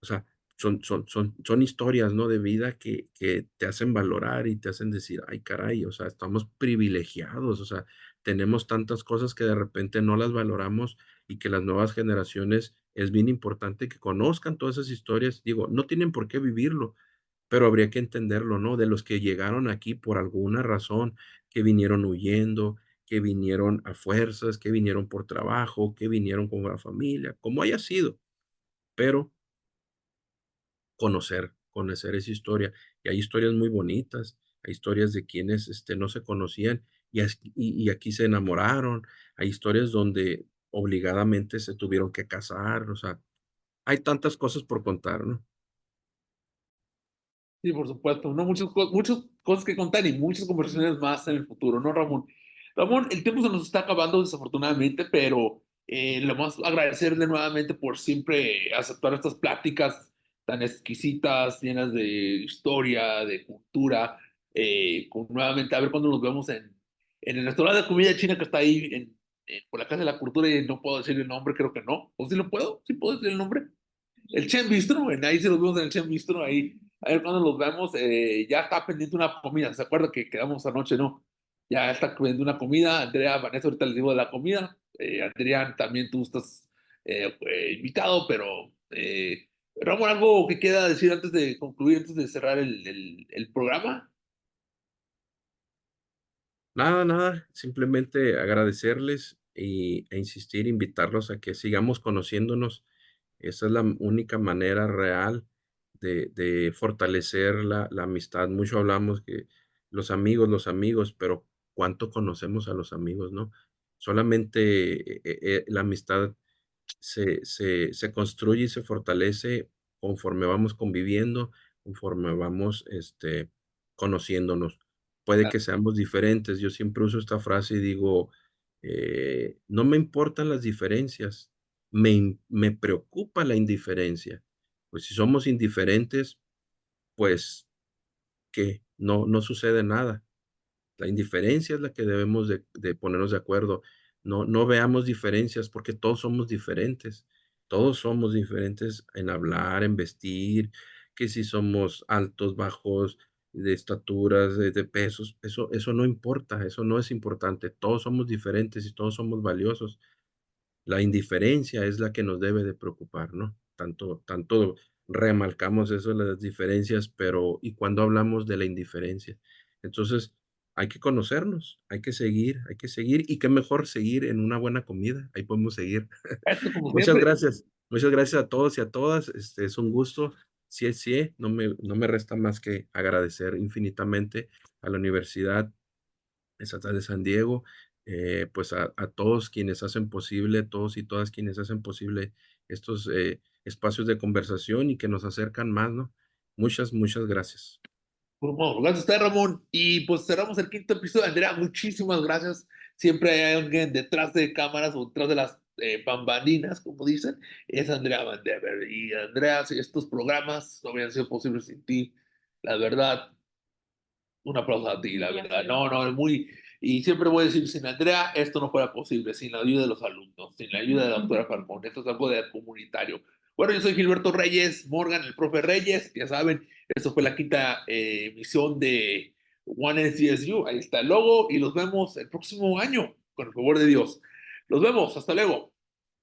O sea, son historias, ¿no? De vida que te hacen valorar y te hacen decir, ay, caray, o sea, estamos privilegiados, o sea, tenemos tantas cosas que de repente no las valoramos y que las nuevas generaciones es bien importante que conozcan todas esas historias. Digo, no tienen por qué vivirlo, pero habría que entenderlo, ¿no? De los que llegaron aquí por alguna razón, que vinieron huyendo, que vinieron a fuerzas, que vinieron por trabajo, que vinieron con la familia, como haya sido, pero conocer esa historia. Y hay historias muy bonitas, hay historias de quienes no se conocían y aquí se enamoraron, hay historias donde obligadamente se tuvieron que casar, o sea, hay tantas cosas por contar, ¿no? Sí, por supuesto, ¿no? Muchas cosas que contar y muchas conversaciones más en el futuro, ¿no, Ramón? Ramón, el tiempo se nos está acabando desafortunadamente, pero le vamos a agradecerle nuevamente por siempre aceptar estas pláticas tan exquisitas, llenas de historia, de cultura, nuevamente a ver cuándo nos vemos en el restaurante de comida china que está ahí por la Casa de la Cultura y no puedo decir el nombre, creo que no. ¿O sí lo puedo? ¿Sí puedo decir el nombre? El Chen Bistro, ahí sí los vemos en el Chen Bistro, ahí, a ver cuando los vemos, ya está pendiente una comida, ¿se acuerda que quedamos anoche, no? Ya está pendiente una comida, Andrea, Vanessa, ahorita les digo de la comida, Adrián, también tú estás invitado, pero Ramón, ¿algo que queda decir antes de concluir, antes de cerrar el programa? Nada, nada, simplemente agradecerles e insistir, invitarlos a que sigamos conociéndonos. Esa es la única manera real de fortalecer la amistad. Mucho hablamos que los amigos, pero ¿cuánto conocemos a los amigos, no? Solamente la amistad se construye y se fortalece conforme vamos conviviendo, conforme vamos conociéndonos. Puede que seamos diferentes. Yo siempre uso esta frase y digo, no me importan las diferencias, me preocupa la indiferencia. Pues si somos indiferentes, pues que no sucede nada. La indiferencia es la que debemos de ponernos de acuerdo. No veamos diferencias porque todos somos diferentes. Todos somos diferentes en hablar, en vestir, que si somos altos, bajos, de estaturas, de pesos, eso no importa, eso no es importante. Todos somos diferentes y todos somos valiosos. La indiferencia es la que nos debe de preocupar, ¿no? Tanto remarcamos eso de las diferencias, pero ¿y cuando hablamos de la indiferencia? Entonces, hay que conocernos, hay que seguir, y qué mejor seguir en una buena comida, ahí podemos seguir. Esto, como siempre, Muchas gracias a todos y a todas, es un gusto. Sí, sí, no me resta más que agradecer infinitamente a la Universidad Estatal de San Diego, pues a todos quienes hacen posible, todos y todas quienes hacen posible estos espacios de conversación y que nos acercan más, ¿no? Muchas gracias. por favor, gracias a usted, Ramón. Y pues cerramos el quinto episodio. Andrea, muchísimas gracias. Siempre hay alguien detrás de cámaras o detrás de las bambalinas, como dicen, es Andrea Van Dever. Y Andrea, si estos programas no hubieran sido posibles sin ti, la verdad, un aplauso a ti, la verdad. No, no, es muy... Y siempre voy a decir, sin Andrea, esto no fuera posible, sin la ayuda de los alumnos, sin la ayuda de la doctora Falcón. Esto es algo de comunitario. Bueno, yo soy Gilberto Reyes, Morgan, el profe Reyes. Ya saben, esto fue la quinta emisión de One NCSU. Ahí está el logo y los vemos el próximo año, con el favor de Dios. Los vemos, hasta luego.